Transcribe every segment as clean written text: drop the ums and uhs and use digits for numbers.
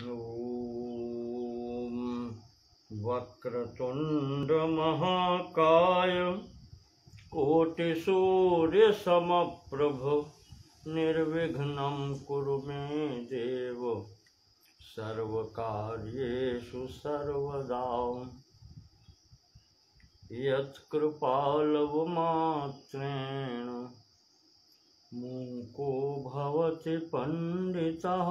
ॐ वक्रतुंड महाकाय कोटिसूर्यसमप्रभ निर्विघ्नं कुरु मे देव सर्वकार्येषु सर्वदा। यत्कृपालवमात्रेण मूको भवति पंडितः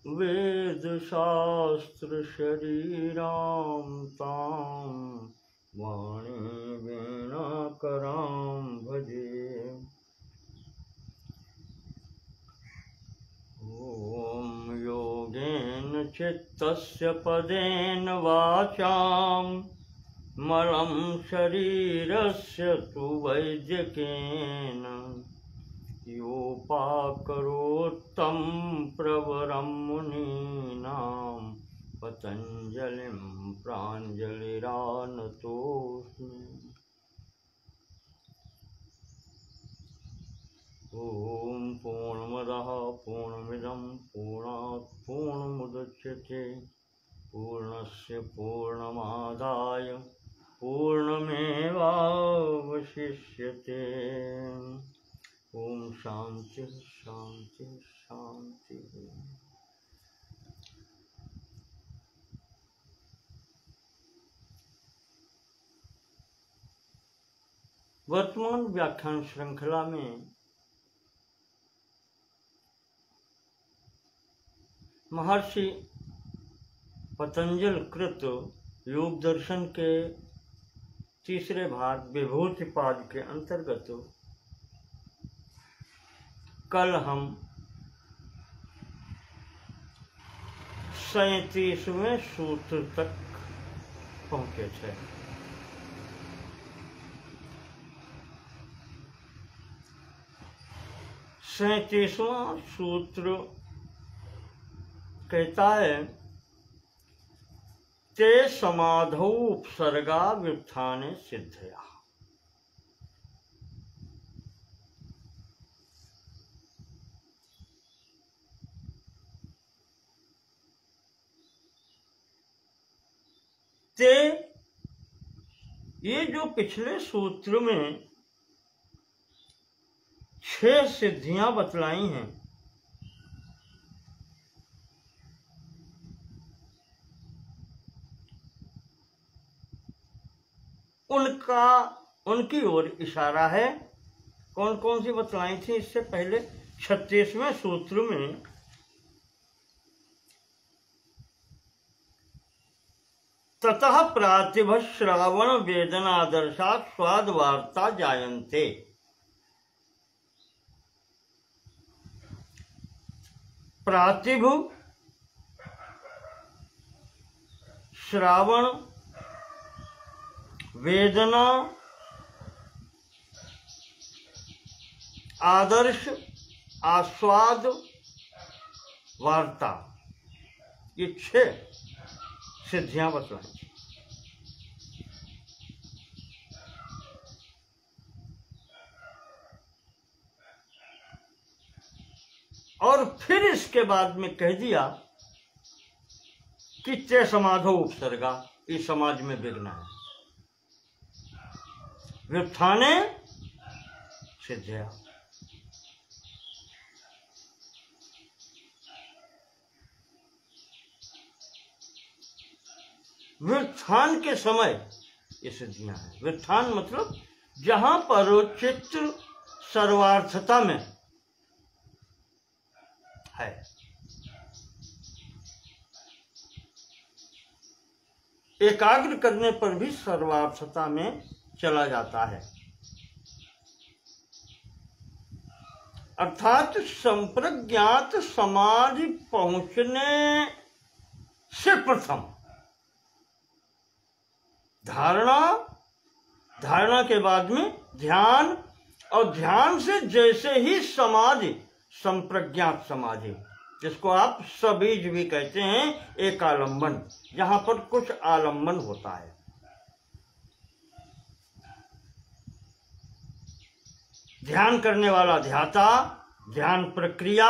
वेदशास्त्रशरीरां तां वाणीवीणाकरां भजे। ॐ योगेन चित्तस्य पदेन वाचां मलं शरीरस्य तु वैद्यकेन योपाकरोत्तं प्रवरं मुनीनां पतञ्जलिं प्राञ्जलिरानतोऽस्मि। ॐ पूर्णमदः पूर्णमिदं पूर्णात् पूर्णमुदच्यते पूर्णस्य पूर्णमादाय पूर्णमेवावशिष्यते। ओम शांति शांति शांति। वर्तमान व्याख्यान श्रृंखला में महर्षि पतंजल कृत योग दर्शन के तीसरे भाग विभूतिपाद के अंतर्गत कल हम 37वें सूत्र तक पहुंचे थे। सैंतीसवां सूत्र कहता है ते समाधौ उपसर्गा व्युत्थाने सिद्धया। ये जो पिछले सूत्र में 6 सिद्धियां बतलाई हैं, उनकी ओर इशारा है। कौन कौन सी बतलाई थी इससे पहले? 36वें सूत्र में ततः प्रातिभ श्रावण वेदनादर्शात् स्वाद वार्ता जायन्ते। प्रातिभ श्रावण वेदना आदर्श आस्वाद वार्ता, ये 6 सिद्धियां बतलाई। और फिर इसके बाद में कह दिया कि ते समाधो उपसर्गा, इस समाज में विघ्न है, व्युत्थाने सिद्धया। व्युत्थान के समय ये सिद्धियां हैं। व्युत्थान मतलब जहां पर चित्त सर्वार्थता में है। एकाग्र करने पर भी सर्वार्थता में चला जाता है, अर्थात संप्रज्ञात समाधि पहुंचने से प्रथम धारणा के बाद में ध्यान, और ध्यान से जैसे ही समाधि, संप्रज्ञात समाधि, जिसको आप सबीज भी कहते हैं, एक आलम्बन, जहां पर कुछ आलम्बन होता है। ध्यान करने वाला ध्याता, ध्यान प्रक्रिया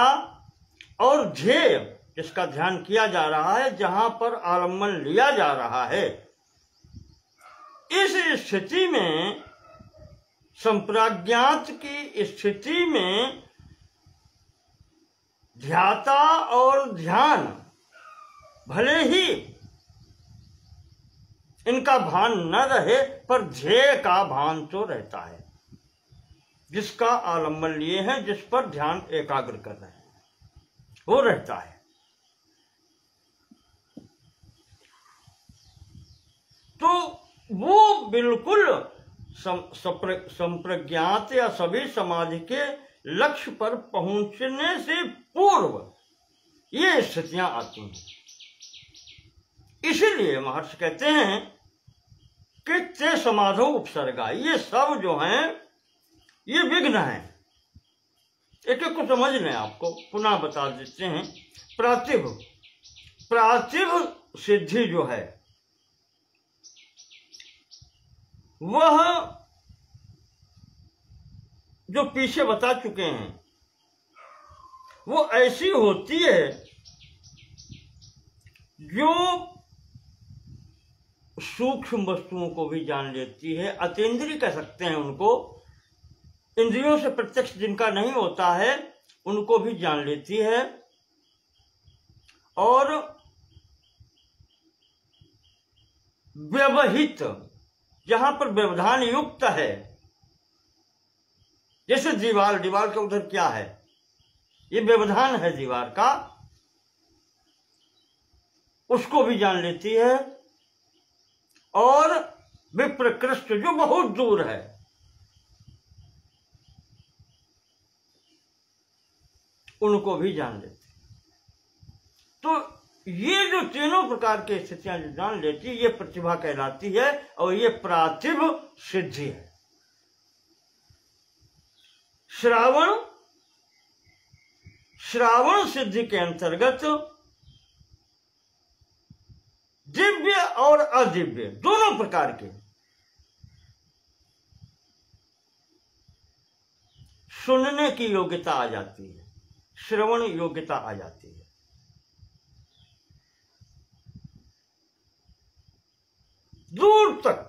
और ध्येय जिसका ध्यान किया जा रहा है, जहां पर आलम्बन लिया जा रहा है, इस स्थिति में, संप्रज्ञात की स्थिति में ध्याता और ध्यान भले ही इनका भान न रहे, पर ध्येय का भान तो रहता है, जिसका आलम्बन लिए हैं, जिस पर ध्यान एकाग्र कर रहे हैं, वो रहता है। तो वो बिल्कुल संप्रज्ञात या सभी समाधि के लक्ष्य पर पहुंचने से पूर्व ये स्थितियां आती हैं। इसीलिए महर्षि कहते हैं कि ते समाधो उपसर्गा, ये सब जो हैं ये विघ्न हैं। एक एक को समझ लें, आपको पुनः बता देते हैं। प्रातिभ सिद्धि जो है वह जो पीछे बता चुके हैं, वो ऐसी होती है जो सूक्ष्म वस्तुओं को भी जान लेती है, अतीन्द्रिय कह सकते हैं उनको, इंद्रियों से प्रत्यक्ष जिनका नहीं होता है उनको भी जान लेती है, और व्यवहित, जहां पर व्यवधान युक्त है, जैसे दीवार के उधर क्या है, ये व्यवधान है दीवार का, उसको भी जान लेती है, और विप्रकृष्ट जो बहुत दूर है, उनको भी जान लेती है। तो ये जो तीनों प्रकार की स्थितियां जो जान लेती है, ये प्रतिभा कहलाती है, और ये प्रातिभ सिद्धि है। श्रावण सिद्धि के अंतर्गत दिव्य और अदिव्य दोनों प्रकार के सुनने की योग्यता आ जाती है, श्रवण योग्यता आ जाती है। दूर तक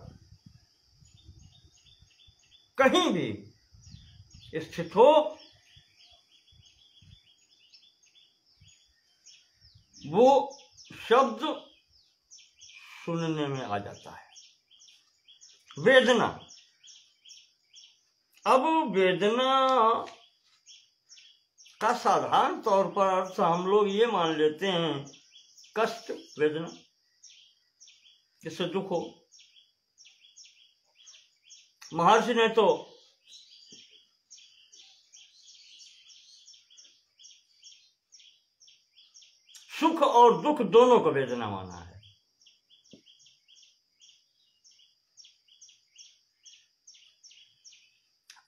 कहीं भी स्थित हो, वो शब्द सुनने में आ जाता है। वेदना, अब वेदना का साधारण तौर पर अर्थ हम लोग ये मान लेते हैं कष्ट, वेदना, जिससे दुख हो। महर्षि ने तो सुख और दुख दोनों को वेदना माना है।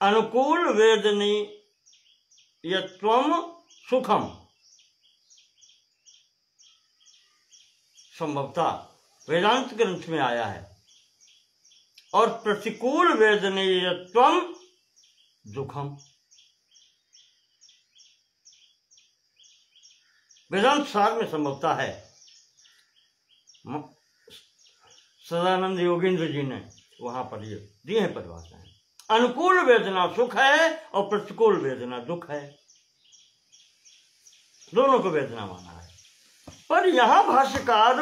अनुकूल वेदनीयत्वम सुखम, संभवतः वेदांत ग्रंथ में आया है, और प्रतिकूल वेदनीयत्वम दुखम, वेदांत सार में संभवतः है। सदानंद योगेंद्र जी ने वहां पर ये दी है परिभाषाएं। अनुकूल वेदना सुख है और प्रतिकूल वेदना दुख है, दोनों को वेदना माना है। पर यहां भाष्यकार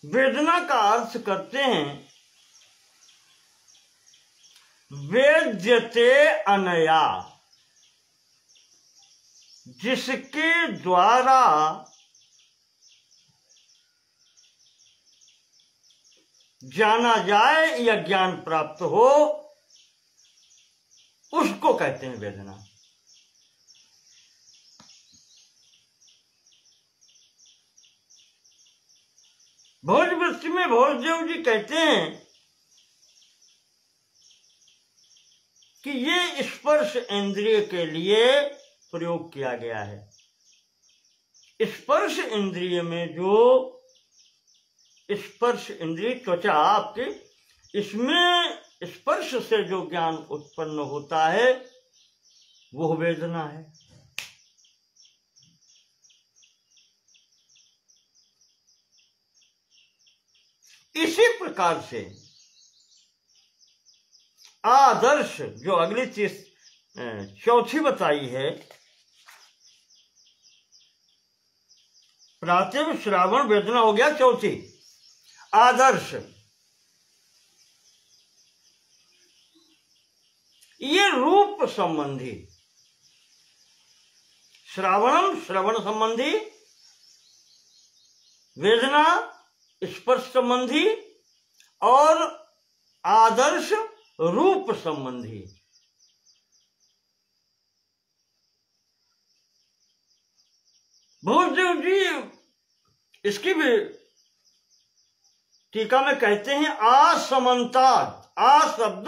वेदना का अर्थ करते हैं वेद्यते अनया, जिसके द्वारा जाना जाए या ज्ञान प्राप्त हो, उसको कहते हैं वेदना। भोजवृत्ति में भोजदेव जी कहते हैं कि ये स्पर्श इंद्रिय के लिए प्रयोग किया गया है। स्पर्श इंद्रिय में जो स्पर्श इंद्रिय त्वचा आपके, इसमें स्पर्श से जो ज्ञान उत्पन्न होता है वो वेदना है। इसी प्रकार से आदर्श जो अगली चीज चौथी बताई है, प्रातिभ श्रावण वेदना हो गया चौथी। आदर्श ये रूप संबंधी, श्रावणम श्रवण संबंधी, वेदना स्पर्श संबंधी और आदर्श रूप संबंधी। भूदेव जी इसकी भी टीका में कहते हैं असमन्तात्। आ शब्द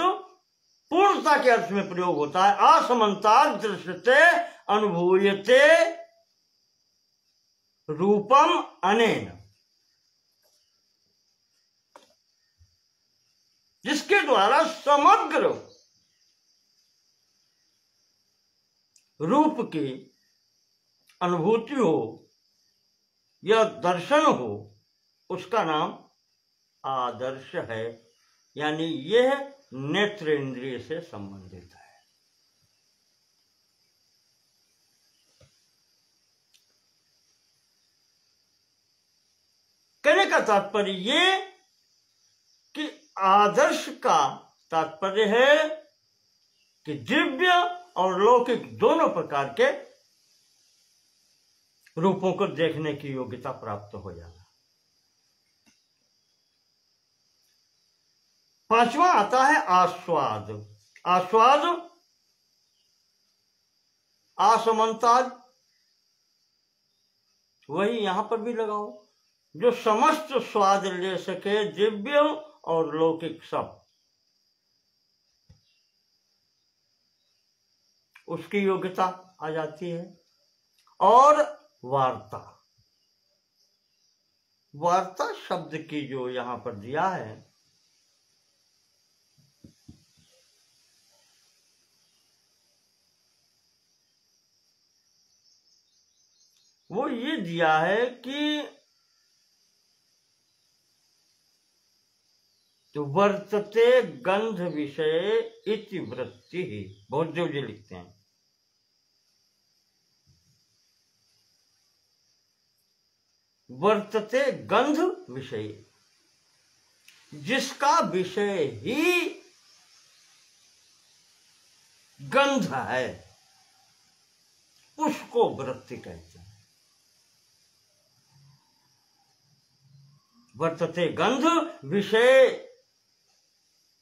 पूर्णता के अर्थ में प्रयोग होता है। असमन्तात् दृश्यते अनुभूयते रूपम अनेन, जिसके द्वारा समग्र रूप की अनुभूति हो या दर्शन हो, उसका नाम आदर्श है। यानी यह नेत्र इंद्रिय से संबंधित है। कहने का तात्पर्य ये कि आदर्श का तात्पर्य है कि दिव्य और लौकिक दोनों प्रकार के रूपों को देखने की योग्यता प्राप्त हो जाना। पांचवा आता है आस्वाद। आस्वाद असमन्तात्, वही यहां पर भी लगाओ, जो समस्त स्वाद ले सके, दिव्य और लौकिक सब, उसकी योग्यता आ जाती है। और वार्ता, वार्ता शब्द की जो यहां पर दिया है, वो ये दिया है कि तो वर्तते गंध विषय इति वृत्ति ही। बहुत जो लिखते हैं वर्तते गंध विषय, जिसका विषय ही गंध है उसको वृत्ति कहते हैं। वर्तते गंध विषय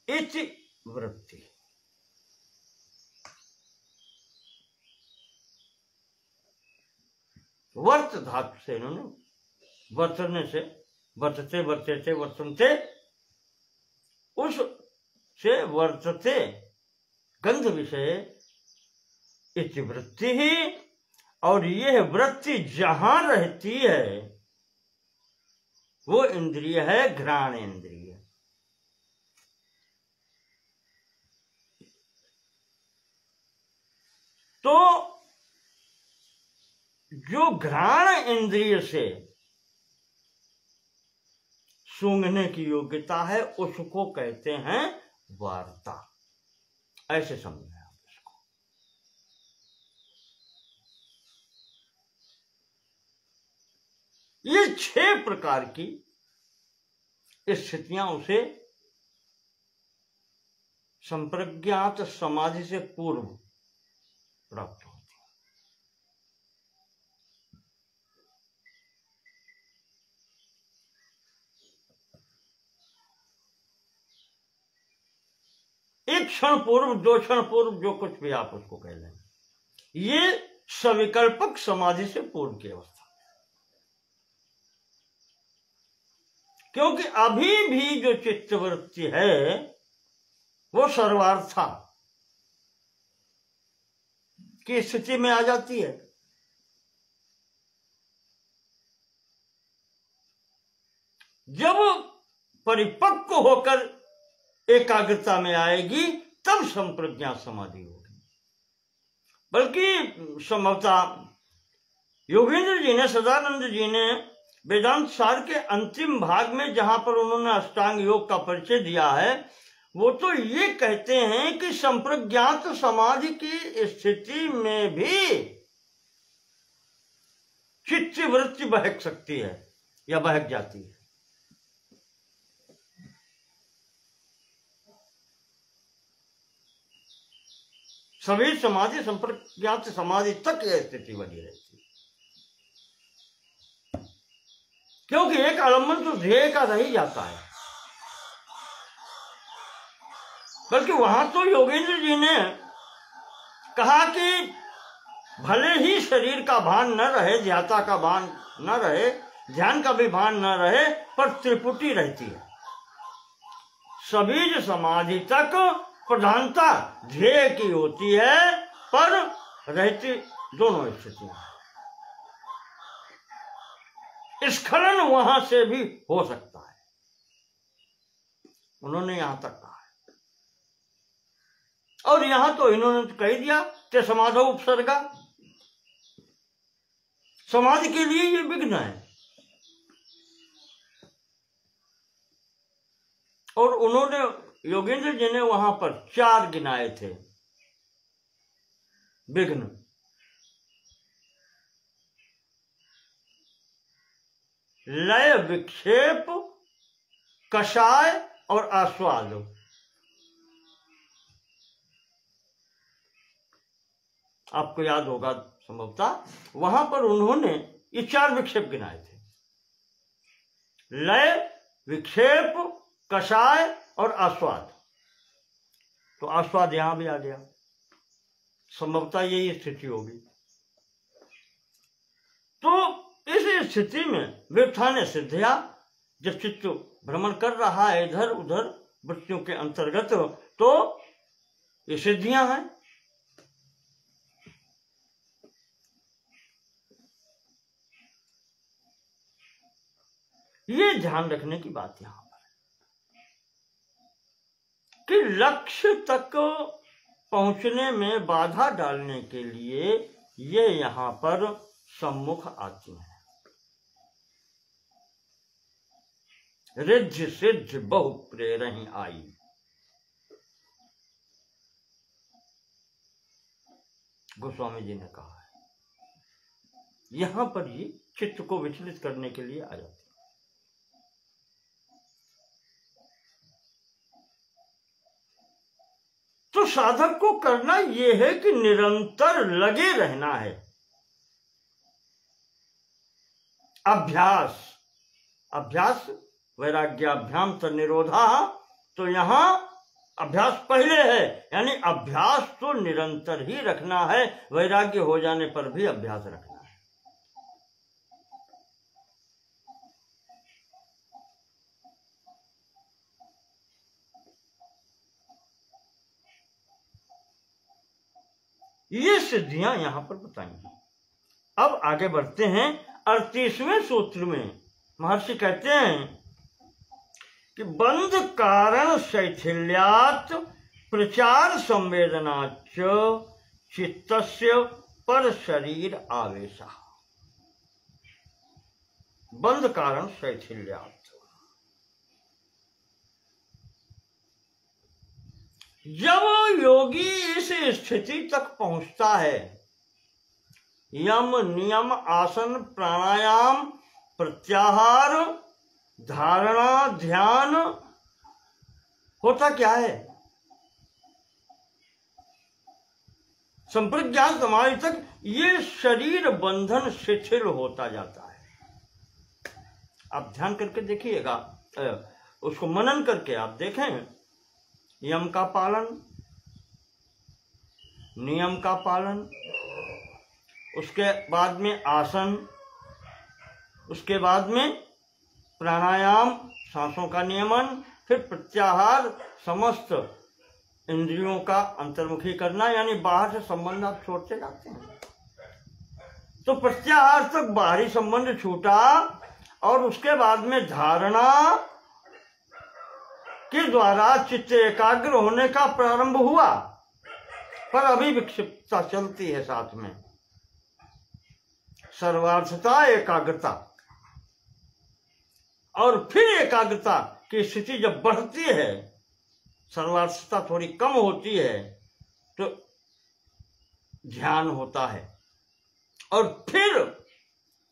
इति वृत्ति। वर्त धातु से इन्होंने वर्तने से, वर्तते वर्तते वर्तन्ते, उस से वर्तते गंध विषय इति वृत्ति ही। और यह वृत्ति जहां रहती है वो इंद्रिय है घ्राण इंद्रिय। तो जो घ्राण इंद्रिय से सूंघने की योग्यता है उसको कहते हैं वार्ता। ऐसे समझें आप इसको। ये 6 प्रकार की स्थितियां उसे संप्रज्ञात समाधि से पूर्व प्राप्त होती है। एक क्षण पूर्व, 2 क्षण पूर्व, जो कुछ भी आप उसको कह लें, ये सविकल्पक समाधि से पूर्व की अवस्था। क्योंकि अभी भी जो चित्तवृत्ति है वो सर्वार्था की स्थिति में आ जाती है। जब परिपक्व होकर एकाग्रता में आएगी तब संप्रज्ञात समाधि होगी। बल्कि संभवतः योगेंद्र जी ने, सदानंद जी ने वेदांत सार के अंतिम भाग में जहां पर उन्होंने अष्टांग योग का परिचय दिया है, वो तो ये कहते हैं कि संप्रज्ञात समाधि की स्थिति में भी चित्त वृत्ति बहक सकती है या बहक जाती है। सभी समाधि संप्रज्ञात समाधि तक यह स्थिति बनी रहती है, क्योंकि एक आलम्बन तो ध्येय का रह ही जाता है। बल्कि वहां तो योगेंद्र जी ने कहा कि भले ही शरीर का भान न रहे, ध्याता का भान न रहे, ध्यान का भी भान न रहे, पर त्रिपुटी रहती है। सबीज समाधि तक प्रधानता ध्येय की होती है, पर रहती दोनों स्थितियां। स्खलन वहां से भी हो सकता है, उन्होंने यहां तक कहा है। और यहां तो इन्होंने तो कह दिया कि समाधो उपसर्गा, समाधि के लिए ये विघ्न है। और उन्होंने, योगेंद्र जी ने वहां पर 4 गिनाए थे विघ्न। लय, विक्षेप, कषाय और आस्वाद। आपको याद होगा संभवतः, वहां पर उन्होंने ये 4 विक्षेप गिनाए थे। लय, विक्षेप, कषाय और आस्वाद। तो आस्वाद यहां भी आ गया, संभवतः यही स्थिति होगी। तो इस स्थिति में व्युत्थान सिद्धिया, जब चित्त भ्रमण कर रहा है इधर उधर वृत्तियों के अंतर्गत, तो ये सिद्धियां हैं। ये ध्यान रखने की बात यहां पर कि लक्ष्य तक पहुंचने में बाधा डालने के लिए ये यहां पर सम्मुख आती हैं। रिद्धि सिद्धि बहु प्रेरही आई। गोस्वामी जी ने कहा है, यहां पर ये चित्त को विचलित करने के लिए आ जाती। तो साधक को करना यह है कि निरंतर लगे रहना है। अभ्यास, अभ्यास वैराग्याभ्याम तन्निरोधा। तो यहां अभ्यास पहले है, यानी अभ्यास तो निरंतर ही रखना है। वैराग्य हो जाने पर भी अभ्यास रखना है। ये सिद्धियां यहां पर बताएंगी। अब आगे बढ़ते हैं 38वें सूत्र में। महर्षि कहते हैं कि बंध कारण शैथिल्यात् प्रचार संवेदनाच्च चित्तस्य पर शरीर आवेशः। बंध कारण शैथिल्यात्, जब योगी इस स्थिति तक पहुंचता है, यम नियम आसन प्राणायाम प्रत्याहार धारणा ध्यान, होता क्या है, संप्रज्ञात समाधि तक ये शरीर बंधन शिथिल होता जाता है। आप ध्यान करके देखिएगा, उसको मनन करके आप देखें। यम का पालन, नियम का पालन, उसके बाद में आसन, उसके बाद में प्राणायाम सांसों का नियमन, फिर प्रत्याहार समस्त इंद्रियों का अंतर्मुखी करना, यानी बाहर से संबंध आप छोड़ते जाते हैं। तो प्रत्याहार तक बाहरी संबंध छूटा और उसके बाद में धारणा के द्वारा चित्त एकाग्र होने का प्रारंभ हुआ, पर अभी विक्षिप्तता चलती है साथ में। सर्वार्थता एकाग्रता, और फिर एकाग्रता की स्थिति जब बढ़ती है, सर्वावस्था थोड़ी कम होती है, तो ध्यान होता है। और फिर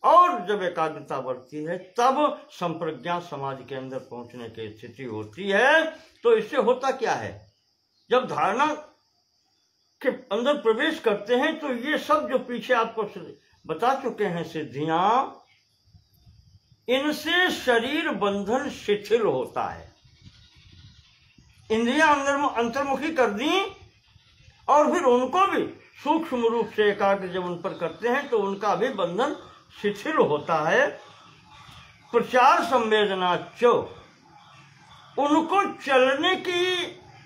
और जब एकाग्रता बढ़ती है तब संप्रज्ञात समाधि के अंदर पहुंचने की स्थिति होती है। तो इससे होता क्या है, जब धारणा के अंदर प्रवेश करते हैं तो ये सब जो पीछे आपको बता चुके हैं सिद्धियां, इनसे शरीर बंधन शिथिल होता है। इंद्रियां अंतर्मुखी कर दी और फिर उनको भी सूक्ष्म रूप से एकाग्र जब उन पर करते हैं तो उनका भी बंधन शिथिल होता है। प्रचार संवेदना चो, उनको चलने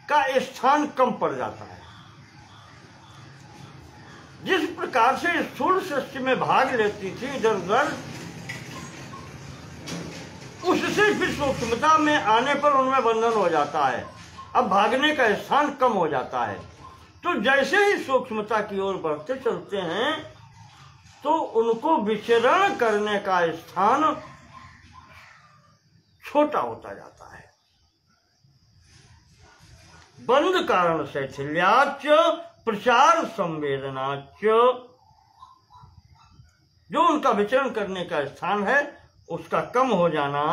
का स्थान कम पड़ जाता है। जिस प्रकार से स्थूल सृष्टि में भाग लेती थी इधर उधर, उससे फिर सूक्ष्मता में आने पर उनमें बंधन हो जाता है। अब भागने का स्थान कम हो जाता है। तो जैसे ही सूक्ष्मता की ओर बढ़ते चलते हैं तो उनको विचरण करने का स्थान छोटा होता जाता है। बंध कारण शैथिल्याच प्रचार संवेदनाच, जो उनका विचरण करने का स्थान है उसका कम हो जाना।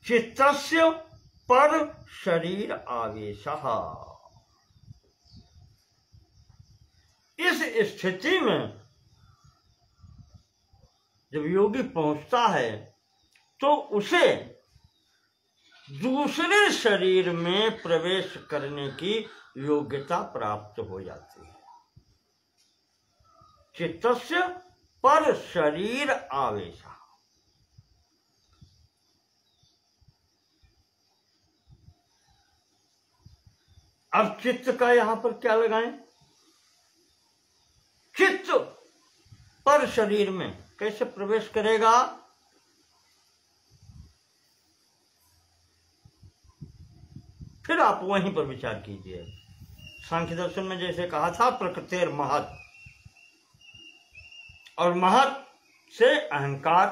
चित्तस्य पर शरीर आवेशः, इस स्थिति में जब योगी पहुंचता है तो उसे दूसरे शरीर में प्रवेश करने की योग्यता प्राप्त हो जाती है। चित्तस्य पर शरीर आवेशः, अब चित्त का यहां पर क्या लगाएं? चित्त पर शरीर में कैसे प्रवेश करेगा? फिर आप वहीं पर विचार कीजिए। सांख्य दर्शन में जैसे कहा था प्रकृतिर महत्, और महत् से अहंकार,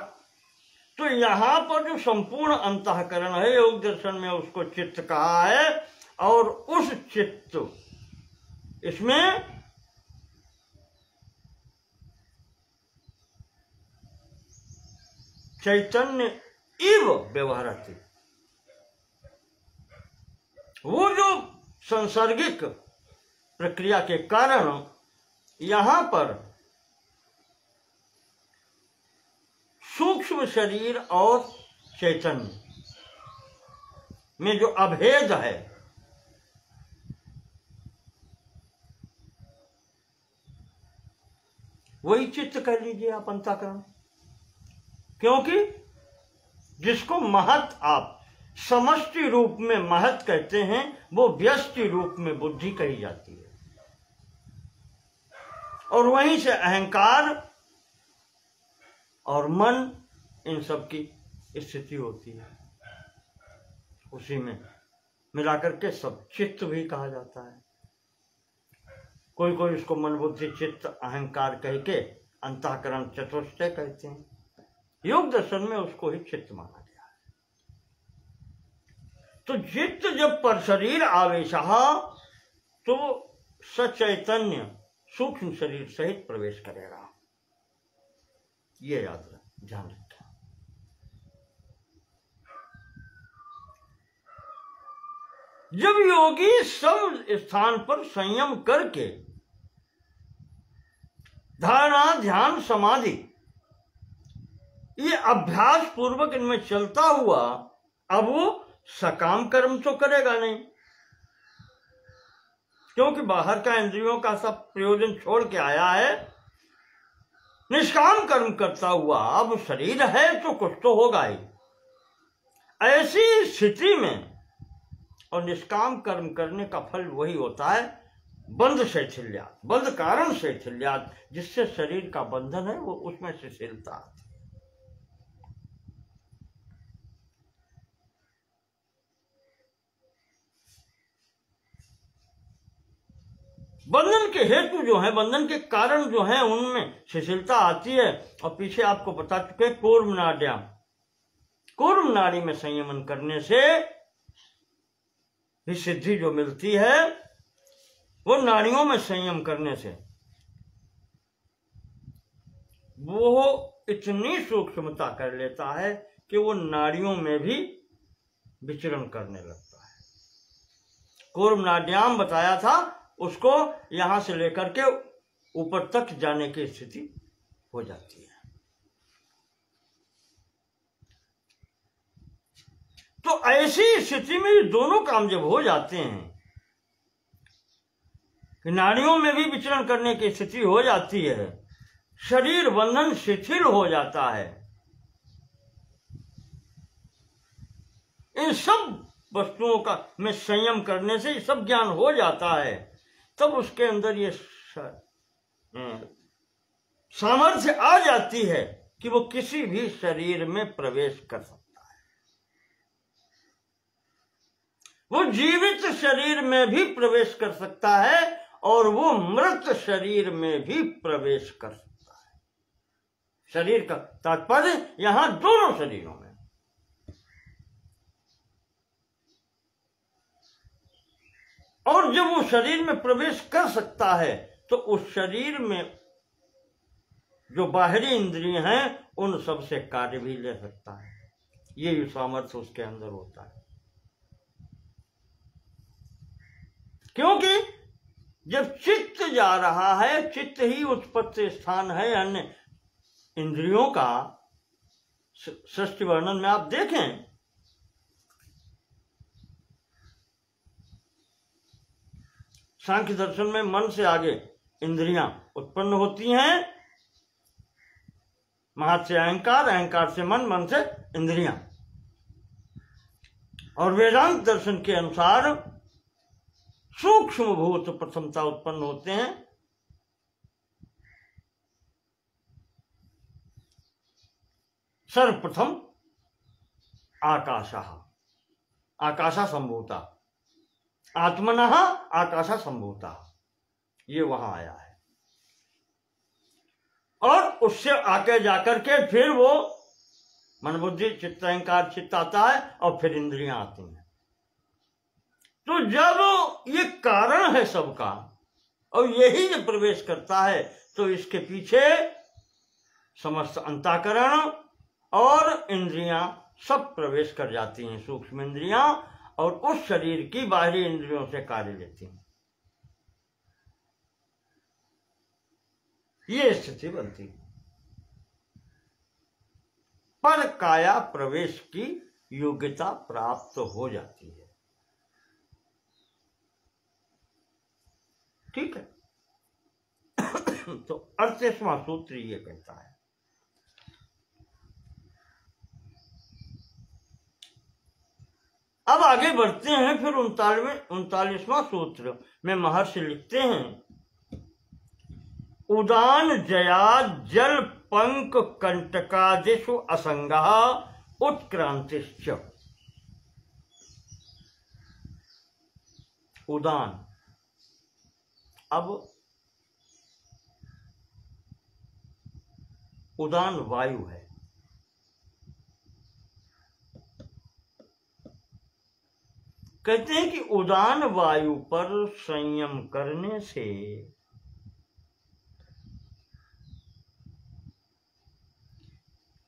तो यहां पर जो संपूर्ण अंतःकरण है योग दर्शन में उसको चित्त कहा है। और उस चित्त, इसमें चैतन्य इव व्यवहारति, वो जो सांसर्गिक प्रक्रिया के कारण यहां पर सूक्ष्म शरीर और चैतन्य में जो अभेद है, वही चित्त कह लीजिए आप, अंतःकरण। क्योंकि जिसको महत् आप समष्टि रूप में महत् कहते हैं, वो व्यष्टि रूप में बुद्धि कही जाती है। और वहीं से अहंकार और मन, इन सब की स्थिति होती है। उसी में मिलाकर के सब चित्त भी कहा जाता है। कोई कोई इसको मन बुद्धि चित्त अहंकार कह के अंतःकरण चतुष्टय कहते हैं। योग दर्शन में उसको ही चित्त माना गया है। तो चित्त जब पर शरीर आवेशः, तो सचैतन्य सूक्ष्म शरीर सहित प्रवेश करेगा। ये याद रख, ध्यान रखें। जब योगी सब स्थान पर संयम करके धारणा ध्यान समाधि ये अभ्यास पूर्वक इनमें चलता हुआ, अब वो सकाम कर्म तो करेगा नहीं, क्योंकि बाहर का इंद्रियों का सब प्रयोजन छोड़ के आया है। निष्काम कर्म करता हुआ, अब शरीर है तो कुछ तो होगा ही। ऐसी स्थिति में और निष्काम कर्म करने का फल वही होता है, बंध शैथिल्यात्, बंध कारण शैथिल्यात्, जिससे शरीर का बंधन है वो उसमें शिथिलता आती है। बंधन के हेतु जो है, बंधन के कारण जो है, उनमें शिथिलता आती है। और पीछे आपको बता चुके कूर्म नाड्याम, कूर्म नाड़ी में संयमन करने से ही सिद्धि जो मिलती है, वो नाड़ियों में संयम करने से वो इतनी सूक्ष्मता कर लेता है कि वो नाड़ियों में भी विचरण करने लगता है। कूर्म नाड्याम बताया था, उसको यहां से लेकर के ऊपर तक जाने की स्थिति हो जाती है। तो ऐसी स्थिति में ये दोनों काम जब हो जाते हैं कि नाड़ियों में भी विचरण करने की स्थिति हो जाती है, शरीर बंधन शिथिल हो जाता है, इन सब वस्तुओं का में संयम करने से सब ज्ञान हो जाता है, तब उसके अंदर ये सामर्थ्य आ जाती है कि वो किसी भी शरीर में प्रवेश कर सकता है। वो जीवित शरीर में भी प्रवेश कर सकता है और वो मृत शरीर में भी प्रवेश कर सकता है। शरीर का तात्पर्य यहां दोनों शरीरों में। और जब वो शरीर में प्रवेश कर सकता है तो उस शरीर में जो बाहरी इंद्रिय हैं उन सब से कार्य भी ले सकता है। ये सामर्थ्य उसके अंदर होता है, क्योंकि जब चित्त जा रहा है, चित्त ही उत्पत्ति स्थान है अन्य इंद्रियों का। षष्ठी वर्णन में आप देखें, सांख्य दर्शन में मन से आगे इंद्रियां उत्पन्न होती हैं, महत् से अहंकार, अहंकार से मन, मन से इंद्रियां। और वेदांत दर्शन के अनुसार सूक्ष्म भूत प्रथमता उत्पन्न होते हैं, सर्वप्रथम आकाशः, आकाशा संभूता, आत्मनः आकाशा संभूता, ये वहां आया है। और उससे आके जाकर के फिर वो मन बुद्धि चित्त अहंकार चित्त आता है और फिर इंद्रियां आती हैं। तो जब ये कारण है सबका और यही जब प्रवेश करता है तो इसके पीछे समस्त अंतःकरण और इंद्रियां सब प्रवेश कर जाती हैं, सूक्ष्म इंद्रियां, और उस शरीर की बाहरी इंद्रियों से कार्य लेती हैं। ये स्थिति बनती है। पर काया प्रवेश की योग्यता प्राप्त हो जाती है। ठीक है। तो 38वां सूत्र ये कहता है, अब आगे बढ़ते हैं। फिर 39वां सूत्र में महर्षि लिखते हैं, उदान जया जल पंक कंटकादिषु असंगः उत्क्रांतिश्च। उदान, अब उदान वायु है, कहते हैं कि उदान वायु पर संयम करने से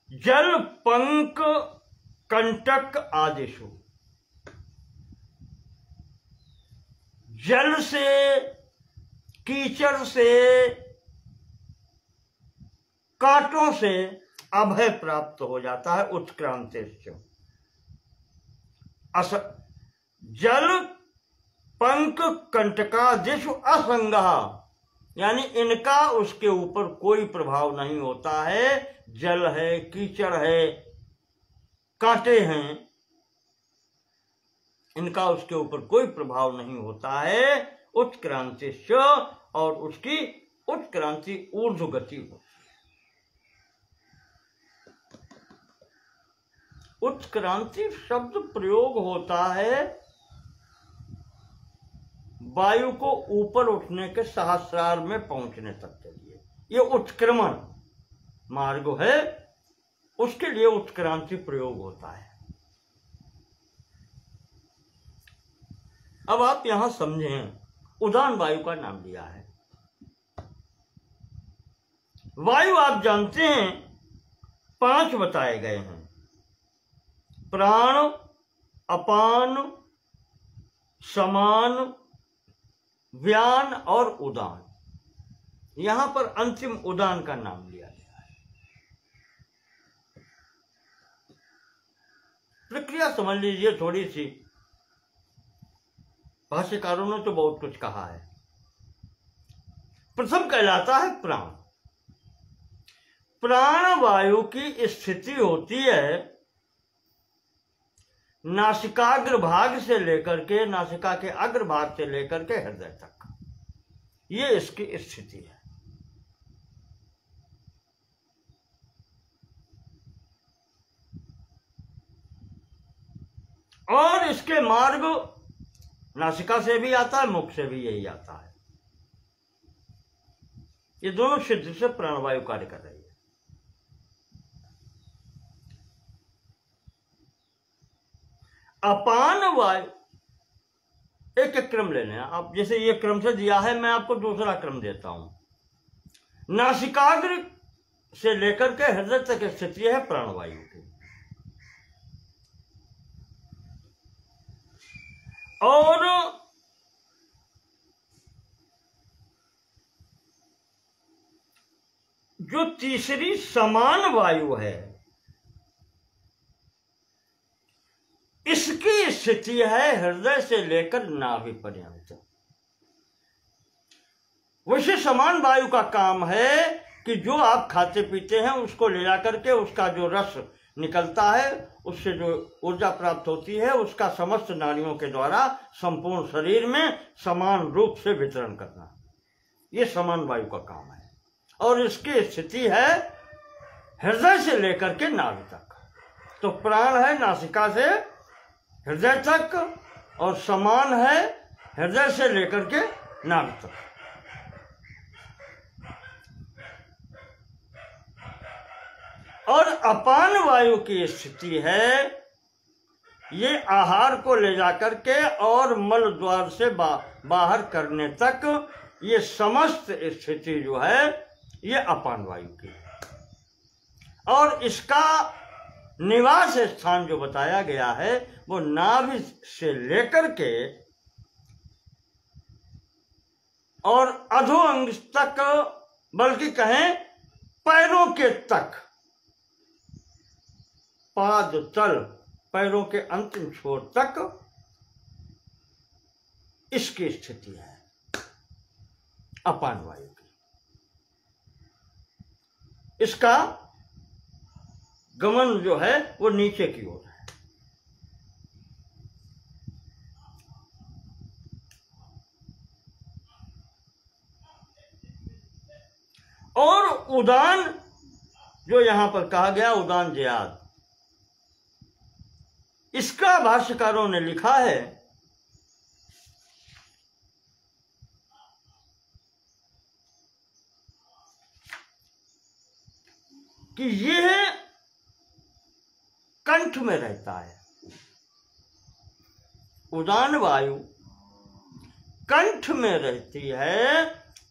जल पंक कंटक आदिषु, जल से, कीचड़ से, कांटों से अभय प्राप्त हो जाता है। उत्क्रांतिश्च, जल पंक कंटकादिषु असंगः, यानी इनका उसके ऊपर कोई प्रभाव नहीं होता है। जल है, कीचड़ है, कांटे हैं, इनका उसके ऊपर कोई प्रभाव नहीं होता है। उत्क्रांतिश्च, और उसकी उत्क्रांति ऊर्ध्व गति होती है। उत्क्रांति शब्द प्रयोग होता है वायु को ऊपर उठने के सहस्रार में पहुंचने तक के लिए ये उत्क्रमण मार्ग है, उसके लिए उत्क्रांति प्रयोग होता है। अब आप यहां समझें, उदान वायु का नाम लिया है। वायु आप जानते हैं 5 बताए गए हैं, प्राण, अपान, समान, व्यान और उदान। यहां पर अंतिम उदान का नाम लिया गया है। प्रक्रिया समझ लीजिए थोड़ी सी, भाष्यकारों ने तो बहुत कुछ कहा है। प्रथम कहलाता है प्राण। प्राण वायु की स्थिति होती है नासिकाग्र भाग से लेकर के, नासिका के अग्र भाग से लेकर के हृदय तक, ये इसकी स्थिति है। और इसके मार्ग नासिका से भी आता है, मुख से भी यही आता है। ये दोनों सिद्ध से प्राणवायु कार्य कर रही है। अपान वायु, एक एक क्रम ले लें आप, जैसे ये क्रम से दिया है, मैं आपको दूसरा क्रम देता हूं। नासिकाग्र से लेकर के हृदय तक स्थिति है प्राणवायु की, और जो तीसरी समान वायु है, इसकी स्थिति है हृदय से लेकर नाभि पर्यंत। वैसे समान वायु का काम है कि जो आप खाते पीते हैं उसको ले जाकर के उसका जो रस निकलता है, उससे जो ऊर्जा प्राप्त होती है, उसका समस्त नाड़ियों के द्वारा संपूर्ण शरीर में समान रूप से वितरण करना, ये समान वायु का काम है। और इसकी स्थिति है हृदय से लेकर के नाभि तक। तो प्राण है नासिका से हृदय तक, और समान है हृदय से लेकर के नाभि तक। और अपान वायु की स्थिति है, ये आहार को ले जाकर के और मल द्वार से बाहर करने तक, ये समस्त स्थिति जो है ये अपान वायु की। और इसका निवास स्थान जो बताया गया है वो नाभि से लेकर के और अधो अंग तक, बल्कि कहें पैरों के तक, पाद तल, पैरों के अंतिम छोर तक इसकी स्थिति है अपान वायु की। इसका गमन जो है वो नीचे की ओर है। और उदान जो यहां पर कहा गया, उदान जियाद, इसका भाष्यकारों ने लिखा है कि यह कंठ में रहता है। उदान वायु कंठ में रहती है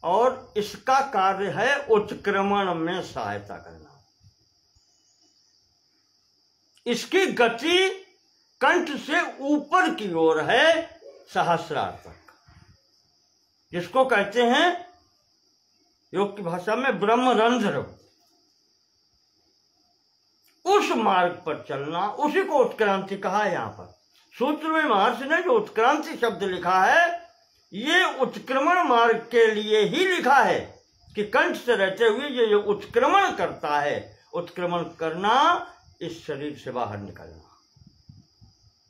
और इसका कार्य है उत्क्रमण में सहायता करना। इसकी गति कंठ से ऊपर की ओर है सहस्रार तक, जिसको कहते हैं योग की भाषा में ब्रह्मरंध्र। उस मार्ग पर चलना, उसी को उत्क्रांति कहा है। यहां पर सूत्र में महर्षि ने जो उत्क्रांति शब्द लिखा है, ये उत्क्रमण मार्ग के लिए ही लिखा है कि कंठ से रहते हुए ये उत्क्रमण करता है। उत्क्रमण करना, इस शरीर से बाहर निकलना,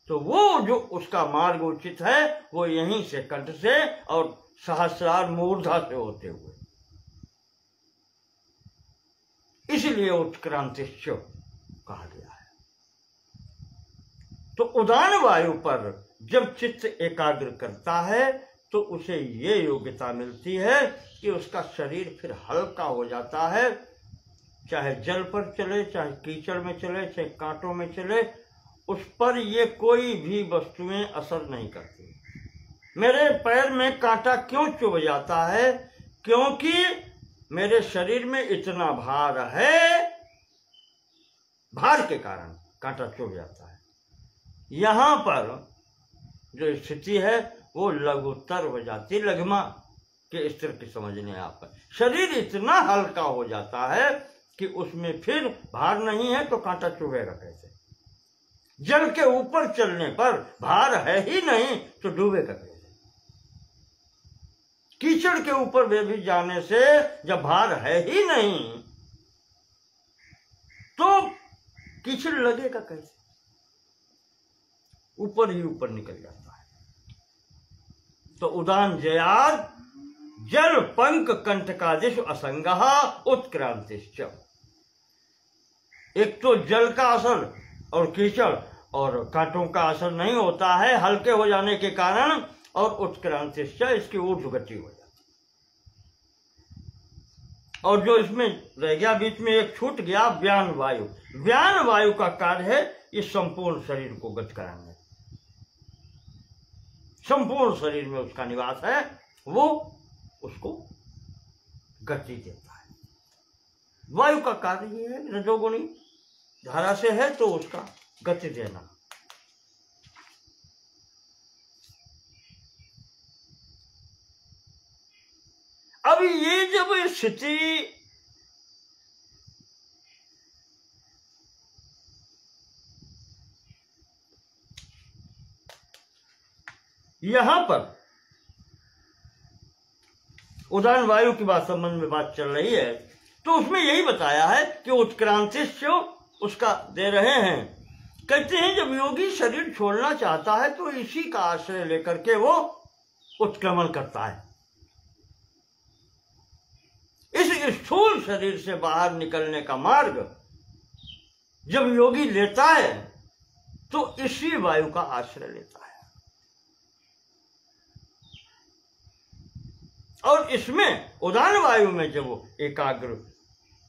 तो वो जो उसका मार्ग उचित है वो यहीं से कंठ से और सहस्रार मूर्धा से होते हुए, इसलिए उत्क्रांति कहा गया है। तो उदान वायु पर जब चित्त एकाग्र करता है तो उसे ये योग्यता मिलती है कि उसका शरीर फिर हल्का हो जाता है, चाहे जल पर चले, चाहे कीचड़ में चले, चाहे कांटों में चले, उस पर ये कोई भी वस्तुएं असर नहीं करती। मेरे पैर में कांटा क्यों चुभ जाता है? क्योंकि मेरे शरीर में इतना भार है, भार के कारण कांटा चुभ जाता है। यहां पर जो स्थिति है वो लघुतर हो जाती, लघिमा के स्तर की समझने आप, शरीर इतना हल्का हो जाता है कि उसमें फिर भार नहीं है तो कांटा चुभेगा कैसे? जल के ऊपर चलने पर भार है ही नहीं तो डूबेगा कैसे? कीचड़ के ऊपर वे भी जाने से जब भार है ही नहीं तो कीचड़ लगेगा कैसे? ऊपर ही ऊपर निकल जाता है। तो उदान जयाद जल पंक कंटकादिश असंगः उत्क्रांतिश्च। एक तो जल का असर और कीचड़ और कांटों का असर नहीं होता है हल्के हो जाने के कारण, और उत्क्रांतिश्च इसकी ऊर्ध्व गति हो जाती। और जो इसमें रह गया बीच में एक छूट गया व्यान वायु। व्यान वायु का कार्य है इस संपूर्ण शरीर को गति कराना, संपूर्ण शरीर में उसका निवास है, वो उसको गति देता है। वायु का कार्य ही है, रजोगुणी धारा से है तो उसका गति देना। अब ये जब स्थिति यहां पर उदाहरण वायु की बात संबंध में बात चल रही है, तो उसमें यही बताया है कि उत्क्रांति से उसका दे रहे हैं। कहते हैं जब योगी शरीर छोड़ना चाहता है तो इसी का आश्रय लेकर के वो उत्क्रमण करता है। इस स्थूल शरीर से बाहर निकलने का मार्ग जब योगी लेता है तो इसी वायु का आश्रय लेता है। और इसमें उदान वायु में जब वो एकाग्र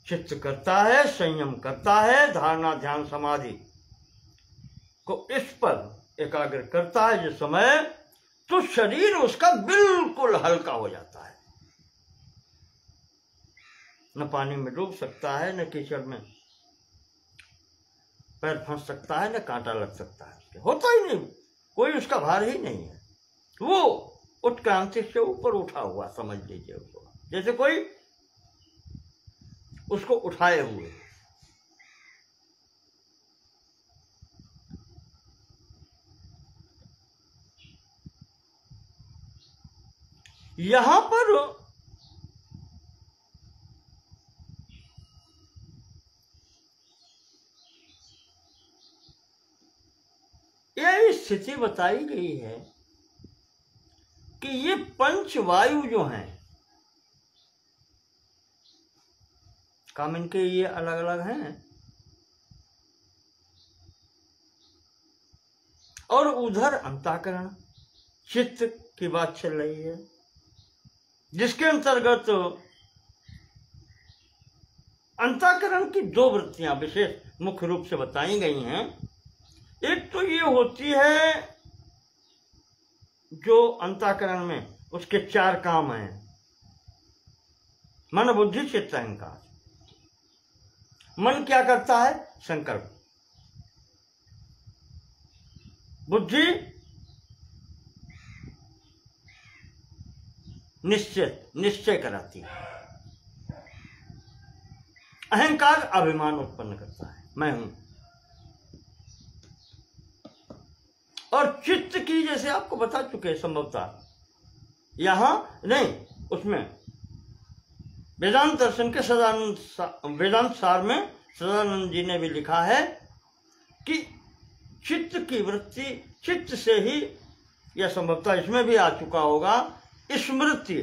चित्त करता है, संयम करता है, धारणा ध्यान समाधि को इस पर एकाग्र करता है जिस समय, तो शरीर उसका बिल्कुल हल्का हो जाता है। न पानी में डूब सकता है, न कीचड़ में पैर फंस सकता है, न कांटा लग सकता है, होता ही नहीं, कोई उसका भार ही नहीं है। वो उत्क्रांति से ऊपर उठा हुआ समझ लीजिए उसको, जैसे कोई उसको उठाए हुए। यहां पर यह स्थिति बताई गई है कि ये पंच वायु जो हैं, काम इनके ये अलग अलग हैं, और उधर अंतःकरण चित्त की बात चल रही है, जिसके अंतर्गत अंतःकरण की दो वृत्तियां विशेष मुख्य रूप से बताई गई हैं। एक तो ये होती है जो अंतःकरण में उसके चार काम हैं, मन बुद्धि चित्त अहंकार। मन क्या करता है? संकल्प। बुद्धि निश्चय कराती है। अहंकार अभिमान उत्पन्न करता है, मैं हूं। और चित्त की जैसे आपको बता चुके संभवतः, यहां नहीं, उसमें वेदांत दर्शन के वेदांत सार में सदानंद जी ने भी लिखा है कि चित्त की वृत्ति, चित्त से ही, यह संभवतः इसमें भी आ चुका होगा, स्मृति।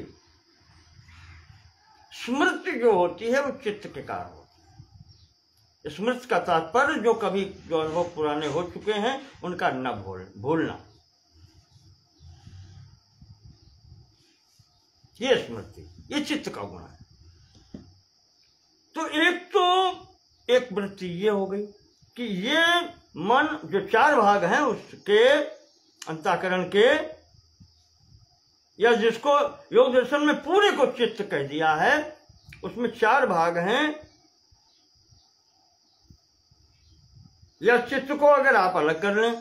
स्मृति जो होती है वो चित्त के कारण होती है। स्मृति का तात्पर्य जो कभी जो अनुभव पुराने हो चुके हैं उनका न भूलना। ये स्मृति, ये चित्त का गुण है। तो एक वृत्ति ये हो गई कि ये मन जो चार भाग हैं उसके अंतःकरण के, या जिसको योग दर्शन में पूरे को चित्त कह दिया है, उसमें चार भाग हैं। या चित्त को अगर आप अलग कर लें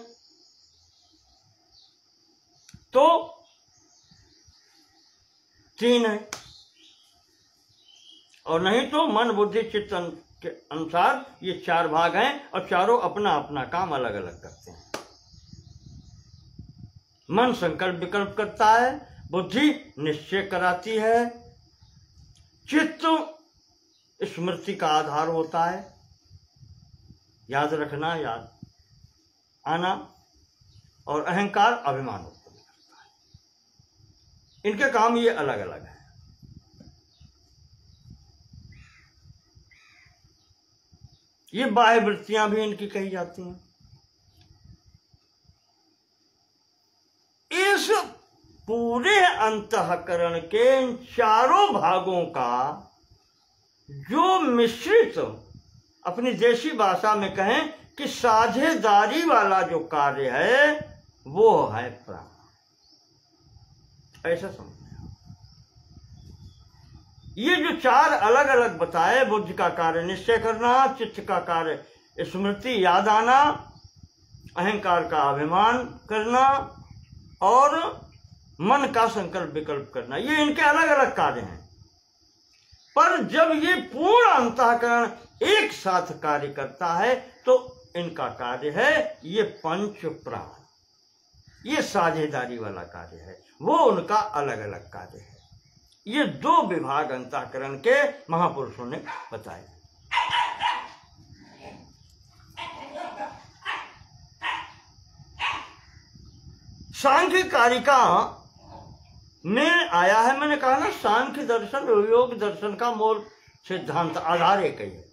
तो तीन है, और नहीं तो मन बुद्धि चित्त के अनुसार ये चार भाग हैं, और चारों अपना अपना काम अलग अलग करते हैं। मन संकल्प विकल्प करता है, बुद्धि निश्चय कराती है, चित्त स्मृति का आधार होता है, याद रखना, याद आना, और अहंकार अभिमान उत्पन्न करता है। इनके काम ये अलग अलग है। ये बाह्य वृत्तियां भी इनकी कही जाती हैं। इस पूरे अंतःकरण के इन चारों भागों का जो मिश्रित, अपनी देशी भाषा में कहें कि साझेदारी वाला जो कार्य है, वो है प्राण। ऐसा समझ। ये जो चार अलग अलग बताए, बुद्धि का कार्य निश्चय करना, चित्त का कार्य स्मृति याद आना, अहंकार का अभिमान करना, और मन का संकल्प विकल्प करना, ये इनके अलग अलग कार्य हैं। पर जब ये पूर्ण अंतःकरण एक साथ कार्य करता है तो इनका कार्य है ये पंच प्राण, ये साझेदारी वाला कार्य है, वो उनका अलग अलग कार्य है। ये दो विभाग अंतःकरण के महापुरुषों ने बताए। सांख्य कारिका में आया है, मैंने कहा ना, सांख्य दर्शन योग दर्शन का मूल सिद्धांत आधार एक ही है।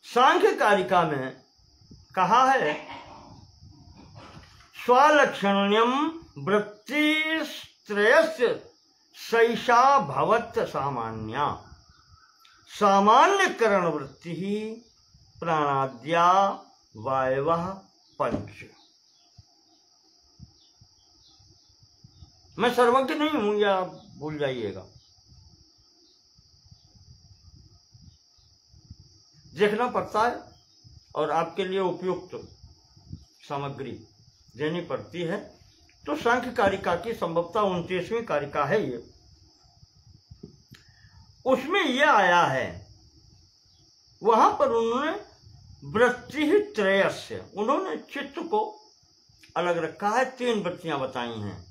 सांख्य कारिका में कहा है, स्वलक्षण्यम वृत्तित्रयस्य सैषा भवत् सामान्या, सामान्यकरण वृत्ति ही प्राणाद्या वायवः पंच। मैं सर्वज्ञ नहीं हूं, या आप भूल जाइएगा, देखना पड़ता है और आपके लिए उपयुक्त सामग्री देनी पड़ती है। तो सांख्य कारिका की संभवतः 29वीं कारिका है ये, उसमें यह आया है, वहां पर उन्होंने वृत्ति त्रयस्य, उन्होंने चित्त को अलग रखा है। तीन वृत्तियां बताई हैं,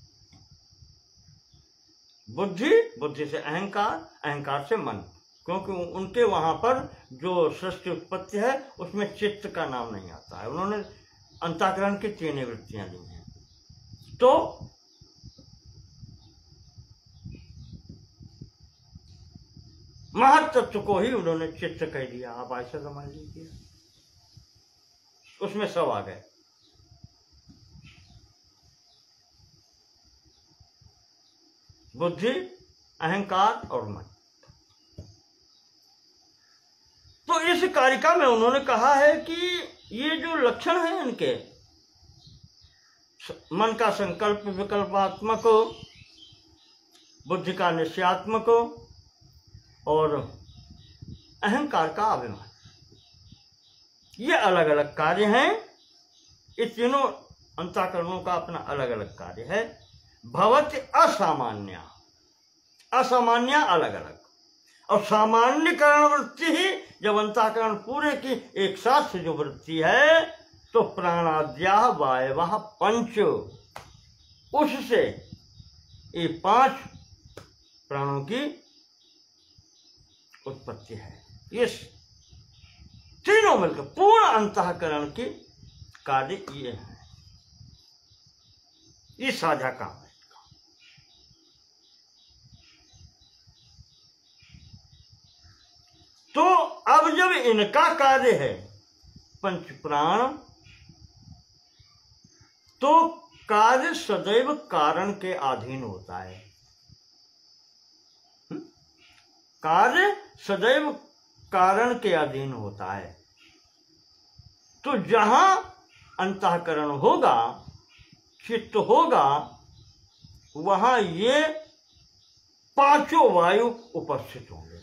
बुद्धि, बुद्धि से अहंकार, अहंकार से मन, क्योंकि उनके वहां पर जो सृष्टि उत्पत्ति है उसमें चित्त का नाम नहीं आता है। उन्होंने अंतःकरण की तीन वृत्तियां ली हैं। तो महत्त्व को ही उन्होंने चित्त कह दिया, आप ऐसा समझ लीजिए, उसमें सब आ गए। बुद्धि, अहंकार और मन। तो इस कारिका में उन्होंने कहा है कि ये जो लक्षण है इनके, मन का संकल्प विकल्पात्मक, बुद्धि का निश्चयात्मक, और अहंकार का अभिमान, ये अलग अलग कार्य हैं। ये तीनों अंतःकरणों का अपना अलग अलग कार्य है। भवति असामान्य, असामान्य अलग अलग, और सामान्यकरण वृत्ति ही जब अंतःकरण पूरे की एक साथ से जो वृत्ति है, तो प्राणाद्या वायवः पंच, उससे ये पांच प्राणों की उत्पत्ति है। ये तीनों मिलकर पूर्ण अंतःकरण की कार्य ये है, ये साझा काम है। तो अब जब इनका कार्य है पंच प्राण, तो कार्य सदैव कारण के अधीन होता है। कार्य सदैव कारण के अधीन होता है। तो जहां अंतःकरण होगा, चित्त होगा, वहां ये पांचों वायु उपस्थित होंगे।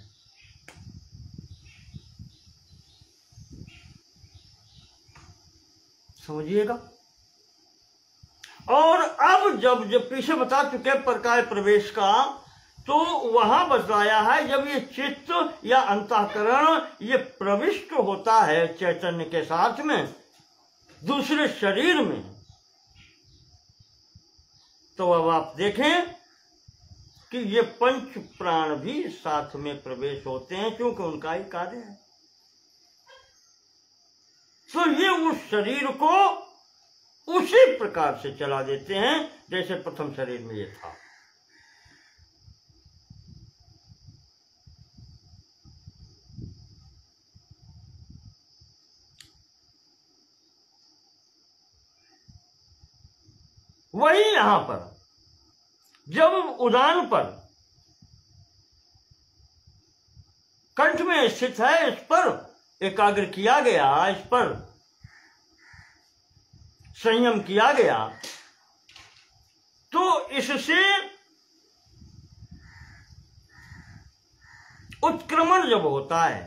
समझिएगा। और अब जब पीछे बता चुके प्रकाश प्रवेश का, तो वहां बताया है जब ये चित्त या अंतःकरण ये प्रविष्ट होता है चैतन्य के साथ में दूसरे शरीर में, तो अब आप देखें कि ये पंच प्राण भी साथ में प्रवेश होते हैं, क्योंकि उनका ही कार्य है। तो ये उस शरीर को उसी प्रकार से चला देते हैं जैसे प्रथम शरीर में ये था। वही यहां पर जब उदान पर कंठ में स्थित है, इस पर एकाग्र किया गया, इस पर संयम किया गया, तो इससे उत्क्रमण जब होता है,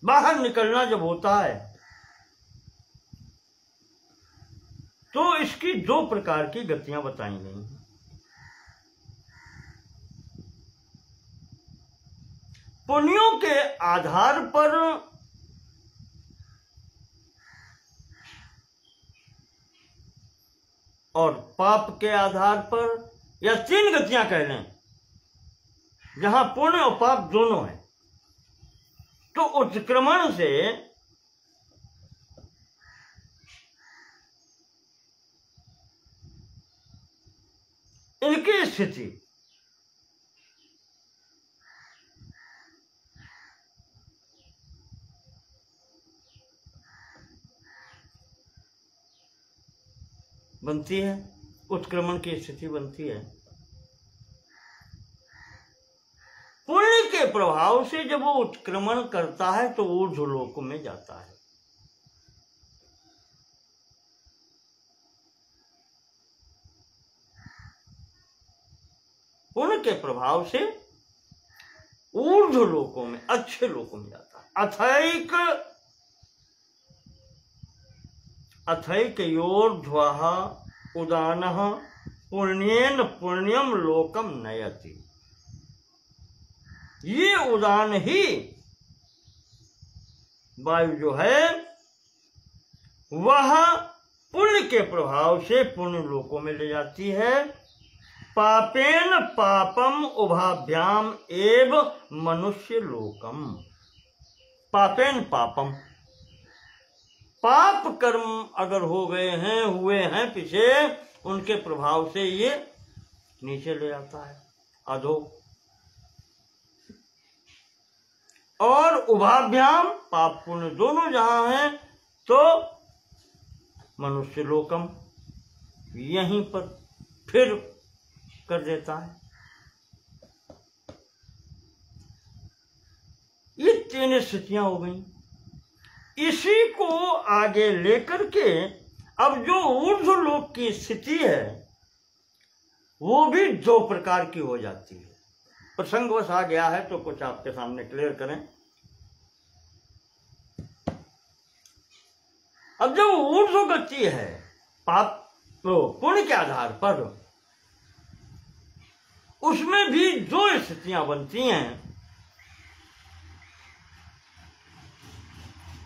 बाहर निकलना जब होता है, तो इसकी दो प्रकार की गतियां बताई गई हैं। पुण्यों के आधार पर और पाप के आधार पर, या तीन गतियां कह लें, जहां पुण्य और पाप दोनों हैं। तो उत्क्रमण से इनकी स्थिति बनती है, उत्क्रमण की स्थिति बनती है। पुण्य के प्रभाव से जब वो उत्क्रमण करता है तो ऊर्ध्वलोक में जाता है। पुण्य के प्रभाव से ऊर्ध्व लोकों में, अच्छे लोकों में जाता है। अथैक योर्ध्वः उदानः पुण्येन पुण्यम लोकम नयति। ये उदान ही वायु जो है वह पुण्य के प्रभाव से पुण्य लोकों में ले जाती है। पापेन पापम उभाभ्याम एव मनुष्य लोकम। पापेन पापम, पाप कर्म अगर हो गए हैं, हुए हैं पीछे, उनके प्रभाव से ये नीचे ले जाता है, अधो। और उभाभ्याम, पाप पुण्य दोनों जहां हैं, तो मनुष्य लोकम, यहीं पर फिर कर देता है। ये तीन स्थितियां हो गई। इसी को आगे लेकर के अब जो ऊर्ध्व लोक की स्थिति है वो भी दो प्रकार की हो जाती है। प्रसंगवश आ गया है तो कुछ आपके सामने क्लियर करें। अब जो ऊर्ध्व गति है पाप तो पुण्य के आधार पर, उसमें भी दो स्थितियां बनती हैं।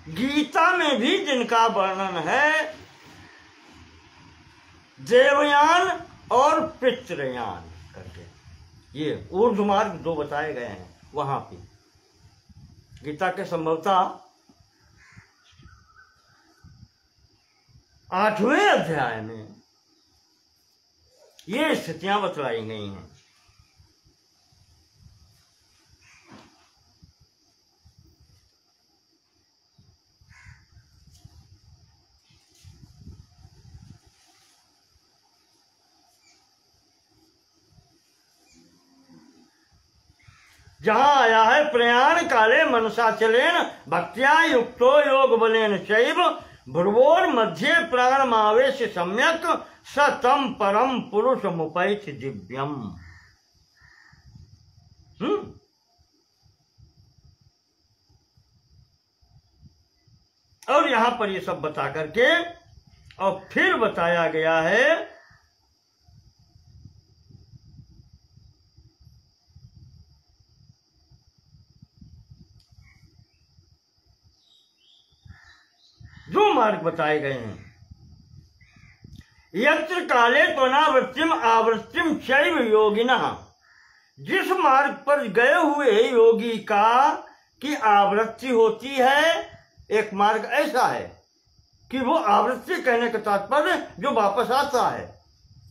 गीता में भी जिनका वर्णन है देवयान और पितृयान करके, ये ऊर्ध्व मार्ग दो बताए गए हैं वहां पे। गीता के संभवतः 8वें अध्याय में ये स्थितियां बतलाई गई हैं। जहां आया है प्रयाण काले मनसा चलेन भक्त्या युक्तो योग बलेन शैव भ्रुवोर मध्य प्राणमावेश सम्यक स तम परम पुरुष मुपैत दिव्यम। और यहां पर ये सब बता करके और फिर बताया गया है जो मार्ग बताए गए हैं, यत्र काले त्वनावृत्तिम आवृत्तिम चैव योगिनः, जिस मार्ग पर गए हुए योगी का की आवृत्ति होती है, एक मार्ग ऐसा है कि वो आवृत्ति कहने का तात्पर्य जो वापस आता है,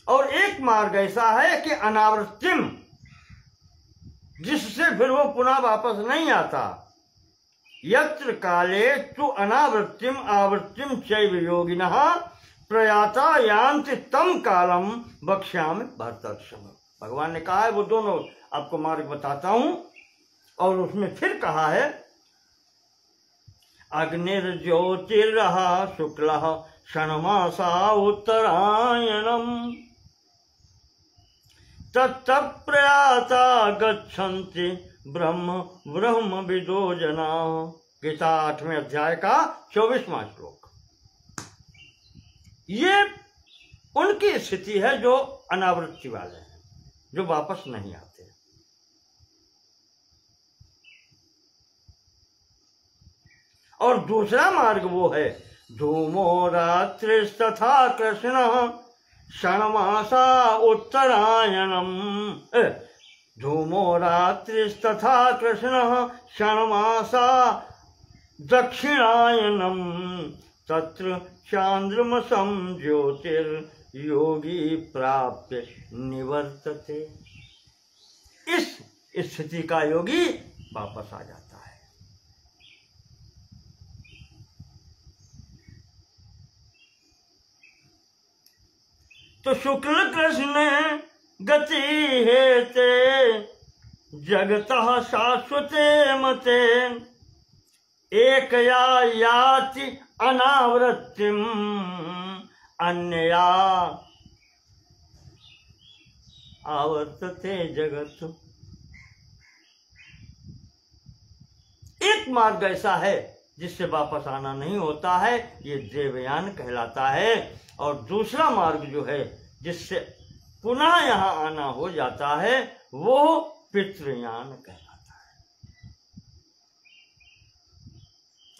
और एक मार्ग ऐसा है कि अनावृत्तिम, जिससे फिर वो पुनः वापस नहीं आता। यत्र काले तु अनावृत्तिम आवृत्तिम चैव योगिनः प्रयाता यान्ति तम कालम वक्ष्यामि भरतर्षभ। भगवान ने कहा है वो दोनों आपको मार्ग बताता हूं, और उसमें फिर कहा है अग्निर्ज्योतिर्रः शुक्लः षण्मासा उत्तरायणम् तत्प्रयाता गच्छन्ति ब्रह्म ब्रह्म विदो जना। गीता 8वें अध्याय का 24वां श्लोक। ये उनकी स्थिति है जो अनावृत्ति वाले हैं, जो वापस नहीं आते। और दूसरा मार्ग वो है धूमो रात्रिस्तथा कृष्ण षण्मासा उत्तरायणम। धूमो रात्रिस्तथा कृष्ण षण्मासा दक्षिणायनम तत्र चांद्रमसं ज्योतिर्योगी प्राप्य निवर्तते। इस स्थिति का योगी वापस आ जाता है। तो शुक्ल कृष्ण गति हेते जगतः शाश्वते मते एकया याति अनावृत्तिम अन्यया आवर्तते जगत। एक मार्ग ऐसा है जिससे वापस आना नहीं होता है, ये देवयान कहलाता है। और दूसरा मार्ग जो है जिससे पुनः यहाँ आना हो जाता है वो पितृयान कहलाता है।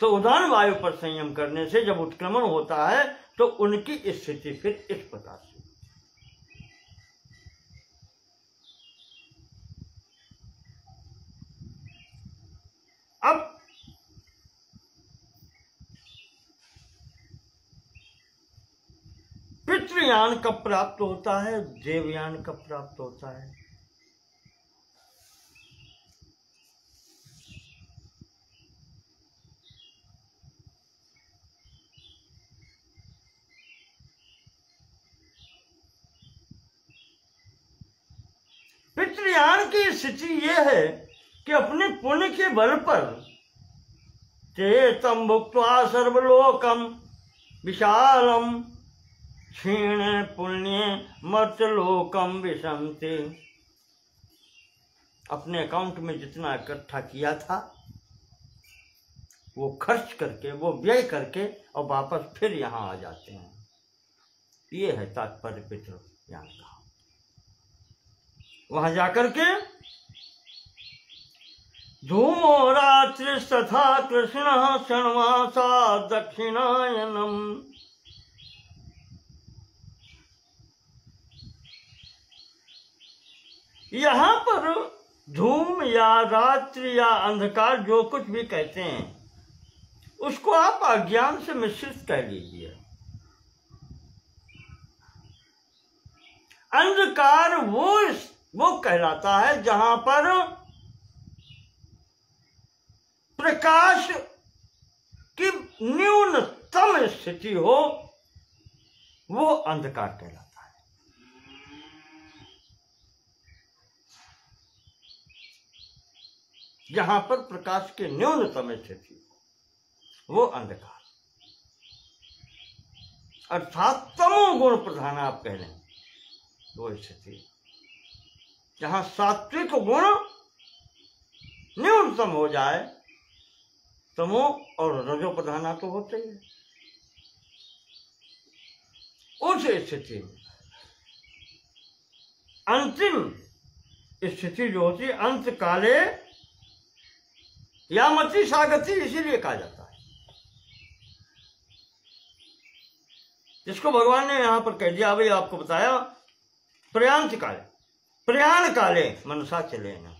तो उदान वायु पर संयम करने से जब उत्क्रमण होता है तो उनकी स्थिति फिर इस प्रकार से। अब पितृयान कब प्राप्त होता है, देवयान कब प्राप्त होता है? पितृयान की स्थिति यह है कि अपने पुण्य के बल पर ते तम भुक्त्वा सर्वलोकम विशालम क्षीण पुण्य मर्त्यलोकम विशंति। अपने अकाउंट में जितना इकट्ठा किया था वो खर्च करके, वो व्यय करके और वापस फिर यहाँ आ जाते हैं। ये है तात्पर्य पितृयान का। वहां जाकर के धूमो रात्रिस्तथा कृष्ण षण्मासा दक्षिणायनम। यहां पर धूम या रात्रि या अंधकार जो कुछ भी कहते हैं उसको आप अज्ञान से मिश्रित कह लीजिए। अंधकार वो कहलाता है जहां पर प्रकाश की न्यूनतम स्थिति हो, वो अंधकार कहलाता है। जहां पर प्रकाश की न्यूनतम स्थिति, वो अंधकार, अर्थात तमोगुण प्रधान आप कह लें, वो स्थिति जहां सात्विक गुण न्यूनतम हो जाए, तमो और रजो प्रधाना तो होते ही है। उस स्थिति में अंतिम स्थिति जो होती है, अंत काले या मति सागति, इसीलिए कहा जाता है, जिसको भगवान ने यहां पर कह दिया, भाई आपको बताया प्रयांत काले, प्रयाण काले मनसा चले ना,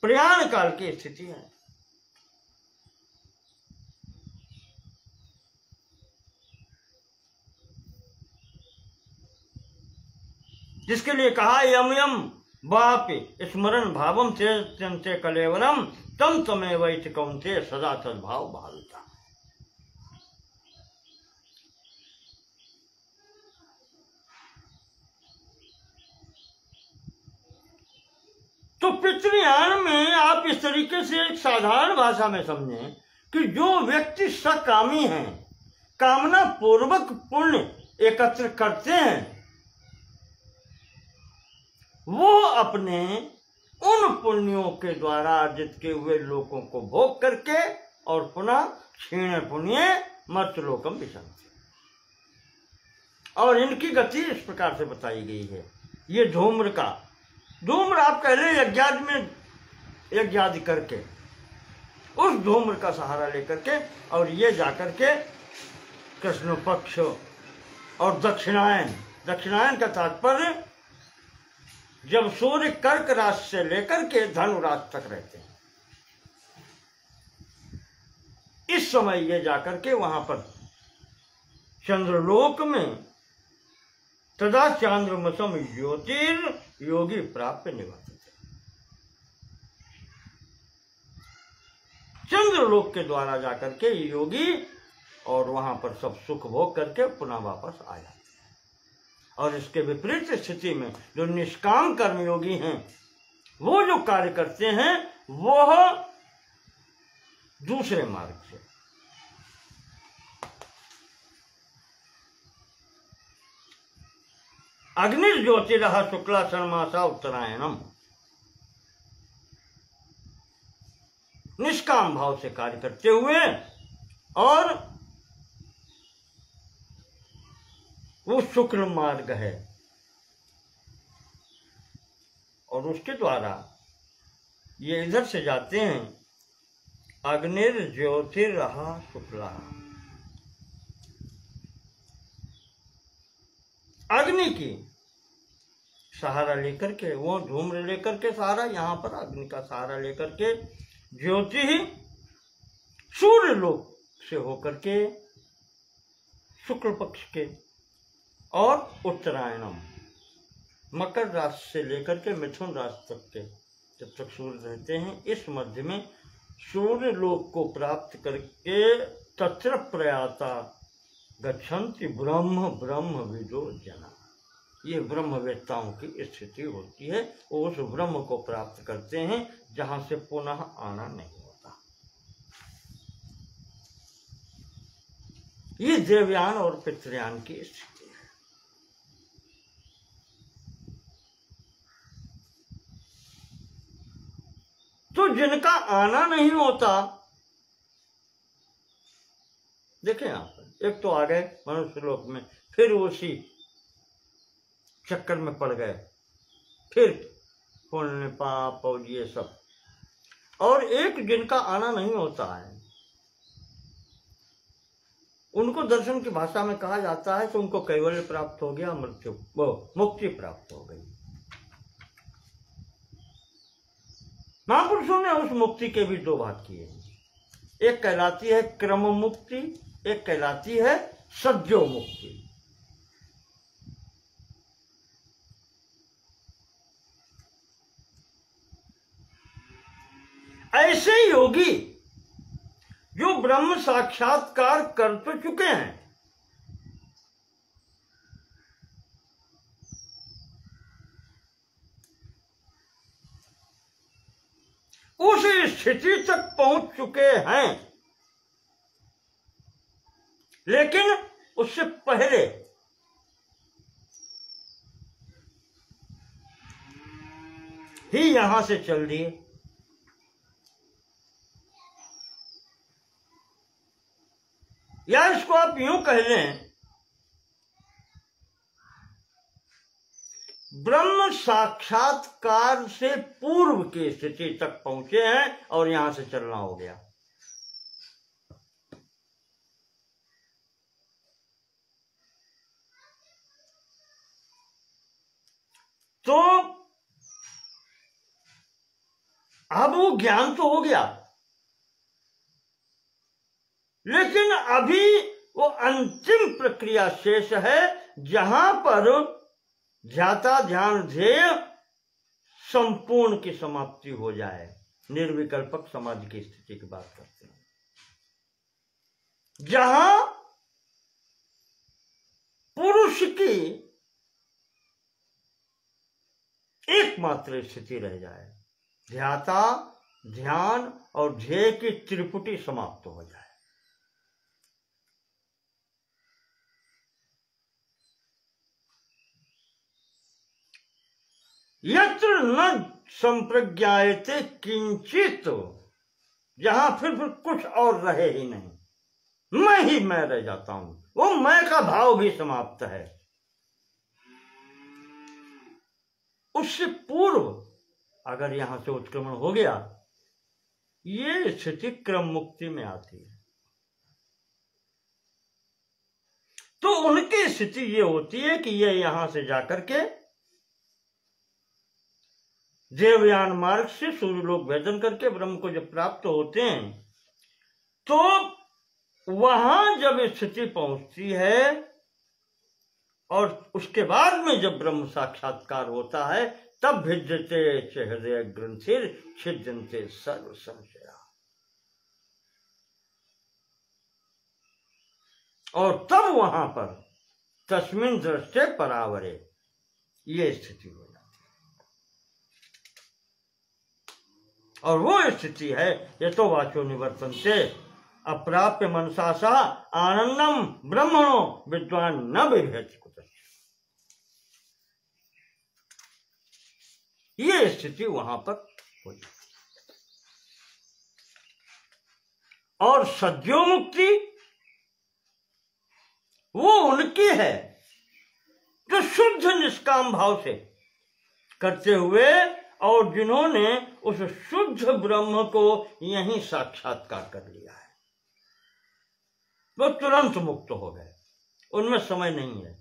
प्रयाण काल की स्थिति है। जिसके लिए कहा यम यम वापि स्मरण भावम ते कलेवरम तम तमेव इति कौन्तेय सदा सद्भाव भाविता। तो पितृयान में आप इस तरीके से एक साधारण भाषा में समझें कि जो व्यक्ति सकामी हैं, कामना पूर्वक पुण्य एकत्र करते हैं, वो अपने उन पुण्यों के द्वारा अर्जित किए हुए लोकों को भोग करके और पुनः क्षीण पुण्य मर्त्यलोकम विशंति। और इनकी गति इस प्रकार से बताई गई है। ये धूम्र का, धूम्र आप कह लें यज्ञादि में यज्ञादि करके, उस धूम्र का सहारा लेकर के, और ये जाकर के कृष्ण पक्ष और दक्षिणायन, दक्षिणायन का तात्पर्य जब सूर्य कर्क राशि से लेकर के धनु राशि तक रहते हैं, इस समय ये जाकर के वहां पर चंद्रलोक में तदा चांद्रमसम ज्योतिर योगी प्राप्त निवर्तते, चंद्रलोक के द्वारा जाकर के योगी और वहां पर सब सुख भोग करके पुनः वापस आ जाते हैं। और इसके विपरीत स्थिति में जो निष्काम कर्मयोगी हैं, वो जो कार्य करते हैं वह दूसरे मार्ग से, अग्निर्ज्योतिरः शुक्ला षण्मासा उत्तरायणम, निष्काम भाव से कार्य करते हुए और वो शुक्ल मार्ग है, और उसके द्वारा ये इधर से जाते हैं अग्निर्ज्योतिरः शुक्ला, अग्नि की सहारा लेकर के, वो धूम्र लेकर के सहारा, यहां पर अग्नि का सहारा लेकर के ज्योति ही सूर्य लोक से होकर के शुक्ल पक्ष के और उत्तरायणम मकर राशि से लेकर के मिथुन राशि तक के जब तक सूर्य रहते हैं, इस मध्य में सूर्य लोक को प्राप्त करके तत्र प्रयाता गच्छन्ति ब्रह्म ब्रह्म विदो जना, ये ब्रह्मवेत्ताओं की स्थिति होती है। उस ब्रह्म को प्राप्त करते हैं जहां से पुनः आना नहीं होता। ये देवयान और पितृयान की स्थिति है। तो जिनका आना नहीं होता, देखें आप, एक तो आ गए मनुष्य लोक में, फिर उसी चक्कर में पड़ गए, फिर पुण्य पाप और ये सब, और एक जिनका आना नहीं होता है, उनको दर्शन की भाषा में कहा जाता है तो उनको कैवल्य प्राप्त हो गया, मृत्यु मुक्ति प्राप्त हो गई। महापुरुषों ने उस मुक्ति के भी दो भाग किए हैं, एक कहलाती है क्रम मुक्ति, एक कहलाती है सद्यो मुक्ति। ऐसे योगी जो ब्रह्म साक्षात्कार कर तो चुके हैं, उस स्थिति तक पहुंच चुके हैं, लेकिन उससे पहले ही यहां से चल दिए। या इसको आप यूं कह लें, ब्रह्म साक्षात्कार से पूर्व की स्थिति तक पहुंचे हैं और यहां से चलना हो गया। तो अब वो ज्ञान तो हो गया, लेकिन अभी वो अंतिम प्रक्रिया शेष है, जहां पर ध्याता ध्यान ध्येय संपूर्ण की समाप्ति हो जाए। निर्विकल्पक समाधि की स्थिति की बात करते हैं, जहां पुरुष की एकमात्र स्थिति रह जाए, ध्याता ध्यान और ध्येय की त्रिपुटी समाप्त हो जाए। यत्र न संप्रज्ञायते किंचित, जहां फिर कुछ और रहे ही नहीं, मैं ही मैं रह जाता हूं, वो मैं का भाव भी समाप्त है। उससे पूर्व अगर यहां से उत्क्रमण हो गया, ये स्थिति क्रम मुक्ति में आती है। तो उनकी स्थिति ये होती है कि ये यहां से जाकर के देवयान मार्ग से सूर्यलोक भेदन करके ब्रह्म को जब प्राप्त होते हैं, तो वहां जब स्थिति पहुंचती है और उसके बाद में जब ब्रह्म साक्षात्कार होता है, तब भिद्यते हृदय ग्रंथिर छिद्यन्ते सर्व संशया, और तब वहां पर तस्मिन् दृष्टे परावरे ये स्थिति हो जाती है। और वो स्थिति है यतो वाचो निवर्तन्ते अप्राप्य मनसा सह आनंदम ब्रह्मणो विद्वान न बिभेति कुतश्चित्। ये स्थिति वहां पर हो जाती। और सद्यो मुक्ति वो उनकी है जो शुद्ध निष्काम भाव से करते हुए और जिन्होंने उस शुद्ध ब्रह्म को यहीं साक्षात्कार कर लिया है, वो तुरंत मुक्त हो गए, उनमें समय नहीं है।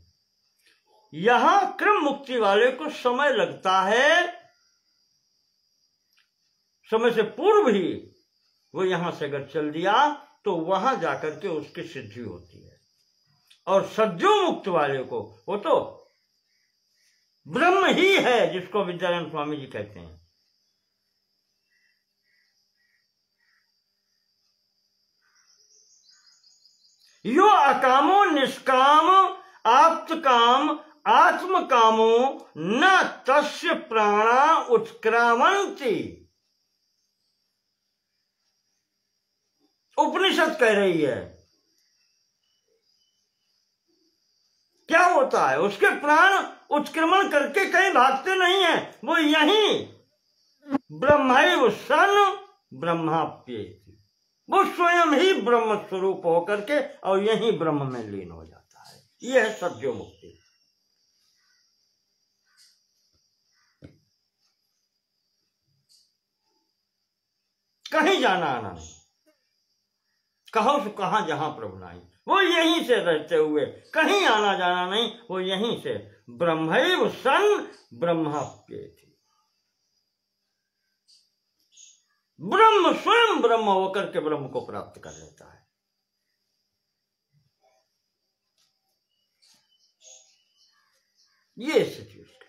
यहां क्रम मुक्ति वाले को समय लगता है, समय से पूर्व ही वो यहां से अगर चल दिया तो वहां जाकर के उसकी सिद्धि होती है। और सद्यो मुक्त वाले को वो तो ब्रह्म ही है, जिसको विद्यानंद स्वामी जी कहते हैं। यो अकामो निष्काम आप्त काम आत्म कामो न तस्य प्राणा उत्क्रामन्ति। उपनिषद कह रही है, क्या होता है, उसके प्राण उत्क्रमण करके कहीं भागते नहीं है, वो यहीं ब्रह्मैव सन ब्रह्माप्येति, वो स्वयं ही ब्रह्म स्वरूप होकर के और यहीं ब्रह्म में लीन हो जाता है। यह है सद्यो मुक्ति। कहीं जाना आना नहीं, कहो तो कहां जहां प्रभु नहीं, वो यहीं से रहते हुए कहीं आना जाना नहीं, वो यहीं से ब्रह्मैव सन ब्रह्माप्येति, ब्रह्म स्वयं ब्रह्म होकर के ब्रह्म को प्राप्त कर लेता है। ये स्थिति उसकी।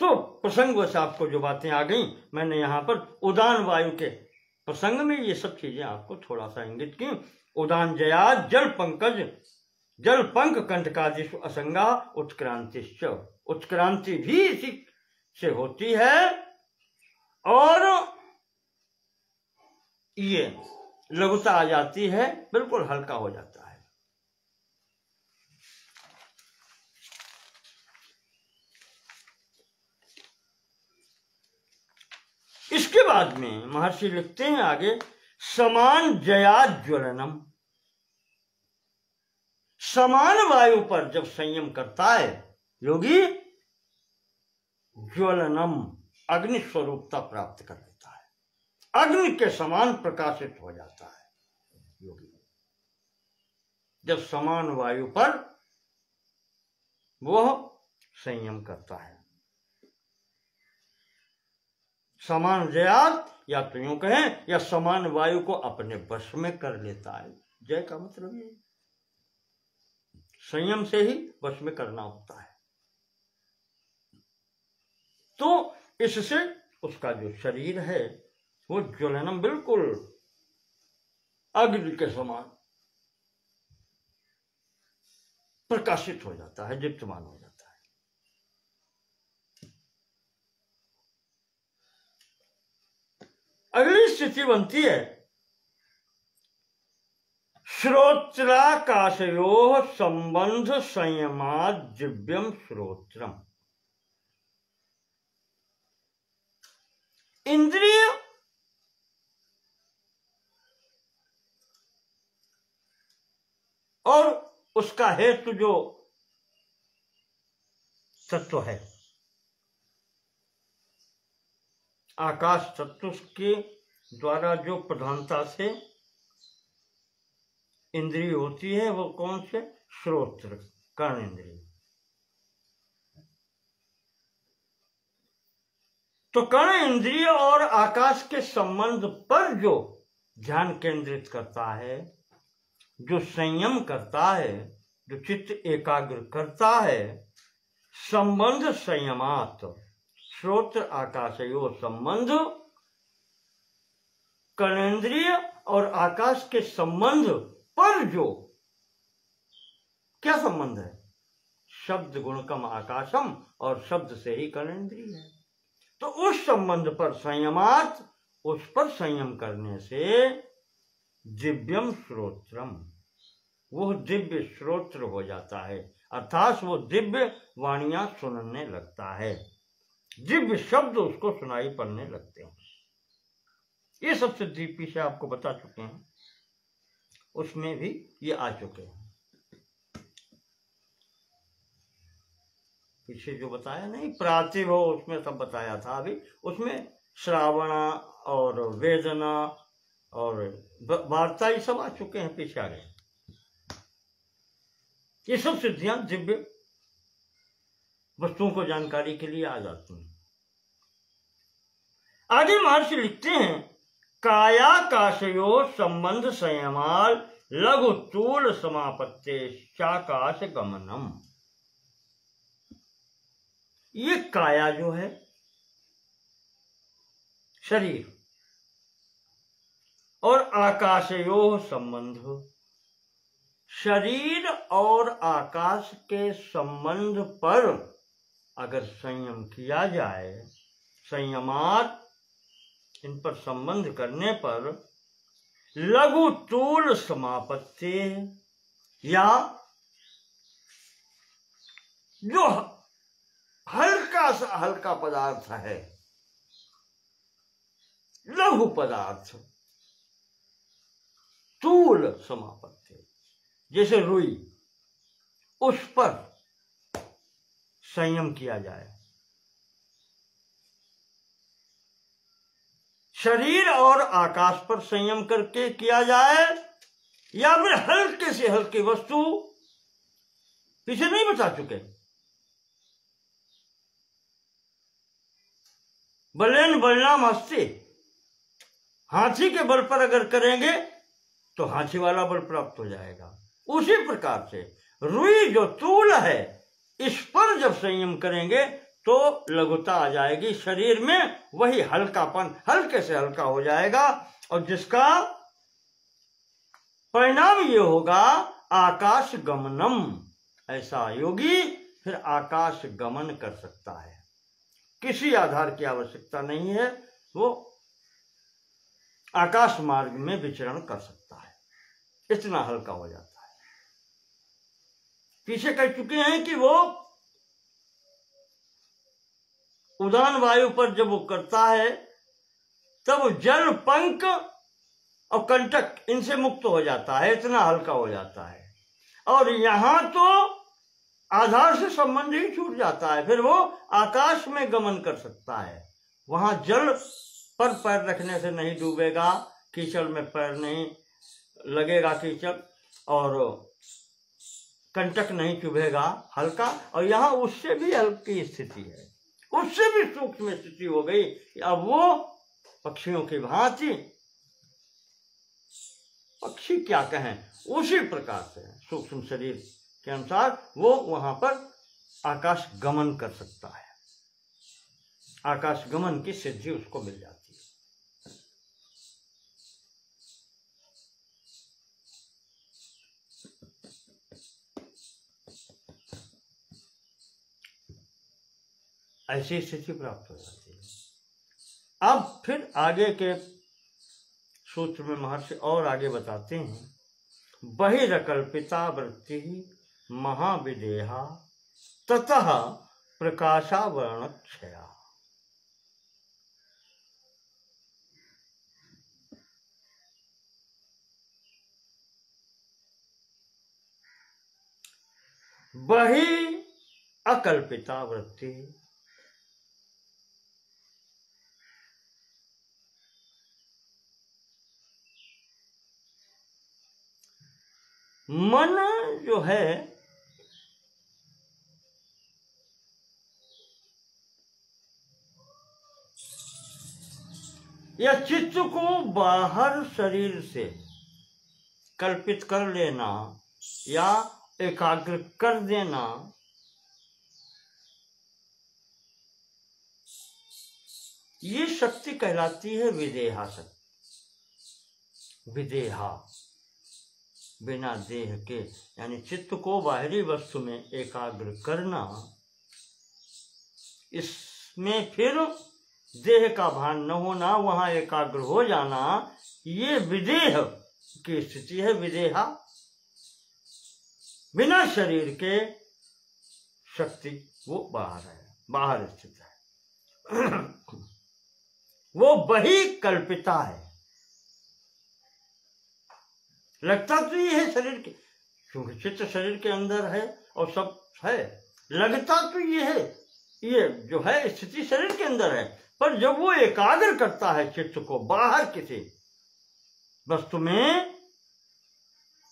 तो प्रसंगवश आपको जो बातें आ गई, मैंने यहां पर उदान वायु के प्रसंग में ये सब चीजें आपको थोड़ा सा इंगित की। उदान जया जल पंकज जल पंक कंटकादिषु असंगा उत्क्रांतिश्च, उत्क्रांति भी इसी से होती है ये लघुता आ जाती है, बिल्कुल हल्का हो जाता है। इसके बाद में महर्षि लिखते हैं आगे, समान जया ज्वलनम। समान वायु पर जब संयम करता है योगी, ज्वलनम, अग्नि स्वरूपता प्राप्त कर लेता है, अग्नि के समान प्रकाशित हो जाता है योगी जब समान वायु पर वह संयम करता है। समान जयात, या तो यूं कहें, या समान वायु को अपने वश में कर लेता है। जय का मतलब ये संयम से ही वश में करना होता है। तो इससे उसका जो शरीर है वो ज्वलनम, बिल्कुल अग्नि के समान प्रकाशित हो जाता है, दीप्तमान हो जाता है। अगली स्थिति बनती है, श्रोत्राकाशयोः संबंध संयमात् दिव्यम श्रोत्रम। इंद्रिय और उसका हेतु जो तत्व है, आकाश तत्व के द्वारा जो प्रधानता से इंद्रिय होती है, वो कौन से? श्रोत्र, कर्ण इंद्रिय। तो कर्ण इंद्रिय और आकाश के संबंध पर जो ध्यान केंद्रित करता है, जो संयम करता है, जो चित्त एकाग्र करता है, संबंध संयमात, श्रोत्र आकाशयो संबंध, कर्णेंद्रिय और आकाश के संबंध पर जो क्या संबंध है? शब्द गुणकम आकाशम, और शब्द से ही कर्णेंद्रिय है। तो उस संबंध पर संयमात, उस पर संयम करने से दिव्यम श्रोत्रम, वो दिव्य श्रोत्र हो जाता है, अर्थात वो दिव्य वाणियां सुनने लगता है, दिव्य शब्द उसको सुनाई पड़ने लगते हैं। ये सब सिद्धि पीछे आपको बता चुके हैं, उसमें भी ये आ चुके हैं। पीछे जो बताया नहीं, प्रातिभव, उसमें सब बताया था। अभी उसमें श्रावणा और वेदना और वार्ता, ये सब आ चुके हैं, पीछे आ गए। ये सब सिद्धियां दिव्य वस्तुओं को जानकारी के लिए आ जाती हैं। आगे महर्षि लिखते हैं, कायाकाशयो संबंध संयमाल लघु तूल समापत्ते चाकाश गमनम। ये काया जो है, शरीर, और आकाशयो संबंध, शरीर और आकाश के संबंध पर अगर संयम किया जाए, संयमात, इन पर संबंध करने पर लघु तूल समापत्ति, या जो हल्का सा हल्का पदार्थ है, लघु पदार्थ, तूल समापत्ति, जैसे रुई, उस पर संयम किया जाए। शरीर और आकाश पर संयम करके किया जाए, या फिर हल्के से हल्की वस्तु, पीछे नहीं बता चुके, बलेन बलनाम हस्ती, हाथी के बल पर अगर करेंगे तो हाथी वाला बल प्राप्त हो जाएगा। उसी प्रकार से रुई जो तूल है, इस पर जब संयम करेंगे तो लघुता आ जाएगी शरीर में, वही हल्कापन हल्के से हल्का हो जाएगा, और जिसका परिणाम ये होगा आकाश गमनम। ऐसा योगी फिर आकाश गमन कर सकता है, किसी आधार की आवश्यकता नहीं है, वो आकाश मार्ग में विचरण कर सकता है, इतना हल्का हो जाता है। पीछे कह चुके हैं कि वो उड़ान वायु पर जब वो करता है तब जल, पंख और कंटक इनसे मुक्त हो जाता है, इतना हल्का हो जाता है। और यहां तो आधार से संबंध ही छूट जाता है, फिर वो आकाश में गमन कर सकता है। वहां जल पर पैर रखने से नहीं डूबेगा, कीचड़ में पैर नहीं लगेगा कीचड़, और कंटक नहीं चुभेगा, हल्का। और यहाँ उससे भी हल्की स्थिति है, उससे भी सूक्ष्म स्थिति हो गई। अब वो पक्षियों की भांति, पक्षी क्या कहें, उसी प्रकार से सूक्ष्म शरीर के अनुसार वो वहां पर आकाश गमन कर सकता है, आकाश गमन की सिद्धि उसको मिल जाती है। ऐसी स्थिति प्राप्त हो जाती है। अब फिर आगे के सूत्र में महर्षि और आगे बताते हैं, बहिरकल्पिता वृत्ति महाविदेहा ततः प्रकाशावरण क्षया। बहि अकल्पिता वृत्ति, मन जो है या चित्त को बाहर शरीर से कल्पित कर लेना या एकाग्र कर देना, ये शक्ति कहलाती है विदेहा शक्ति। विदेहा बिना देह के, यानी चित्त को बाहरी वस्तु में एकाग्र करना, इसमें फिर देह का भान न होना, वहां एकाग्र हो जाना, ये विदेह की स्थिति है। विदेहा बिना शरीर के शक्ति वो बाहर है, बाहर स्थित है। वो बही कल्पिता है। लगता तो ये है शरीर के, क्योंकि चित्त शरीर के अंदर है और सब है, लगता तो ये है, ये जो है स्थिति शरीर के अंदर है, पर जब वो एकाग्र करता है चित्त को बाहर किसी वस्तु में,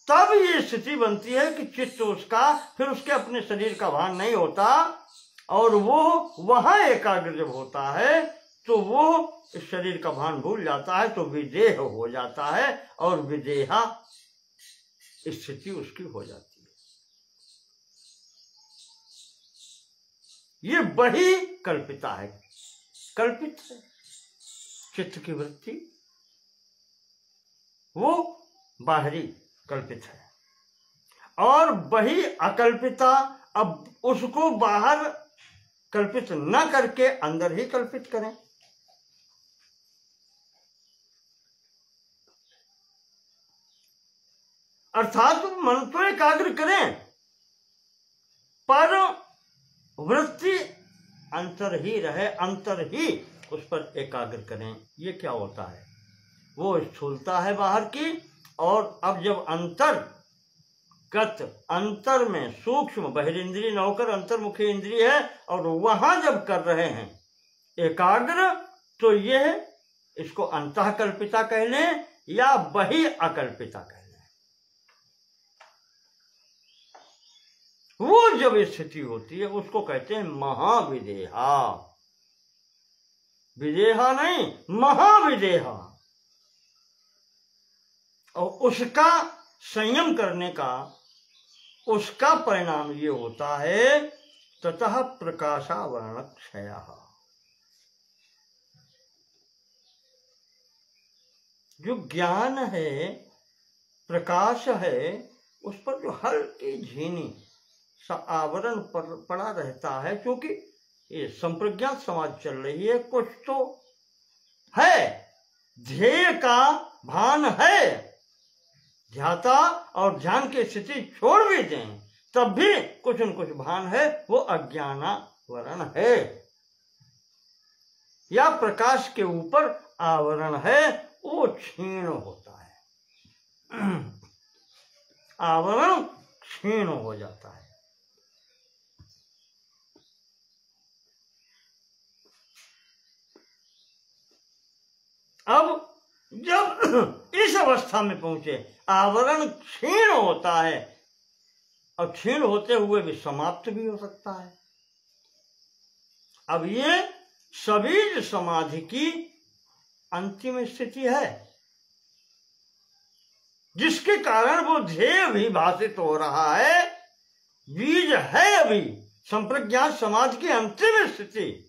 तब ये स्थिति बनती है कि चित्त उसका फिर उसके अपने शरीर का भान नहीं होता, और वो वहां एकाग्र जब होता है तो वो इस शरीर का भान भूल जाता है, तो विदेह हो जाता है, और विदेहा स्थिति उसकी हो जाती है। ये बही कल्पिता है, कल्पित है चित्त की वृत्ति, वो बाहरी कल्पित है। और बही अकल्पिता, अब उसको बाहर कल्पित न करके अंदर ही कल्पित करें। अर्थात मन तो एकाग्र करें, पर वृत्ति अंतर ही रहे, अंतर ही उस पर एकाग्र करें। ये क्या होता है, वो स्थूलता है बाहर की, और अब जब अंतर में सूक्ष्म बहिरिंद्रिय न होकर अंतर्मुखी इंद्रिय है, और वहां जब कर रहे हैं एकाग्र, तो यह इसको अंतःकल्पिता कह लें या बहि अकल्पिता कह लें। वो जब स्थिति होती है उसको कहते हैं महाविदेहा। विदेहा नहीं, महाविदेहा। और उसका संयम करने का, उसका परिणाम ये होता है ततः प्रकाशावरण क्षय। जो ज्ञान है, प्रकाश है, उस पर जो हल्की झीनी सा आवरण पड़ा रहता है, क्योंकि ये संप्रज्ञात समाज चल रही है, कुछ तो है, ध्येय का भान है, ध्याता और ध्यान की स्थिति छोड़ भी दें तब भी कुछ न कुछ भान है, वो अज्ञानावरण है या प्रकाश के ऊपर आवरण है, वो क्षीण होता है, आवरण क्षीण हो जाता है। अब जब इस अवस्था में पहुंचे, आवरण क्षीण होता है और क्षीण होते हुए भी समाप्त भी हो सकता है। अब ये सबीज समाधि की अंतिम स्थिति है, जिसके कारण वो ध्येय भी भाषित हो रहा है, बीज है अभी संप्रज्ञात समाधि की अंतिम स्थिति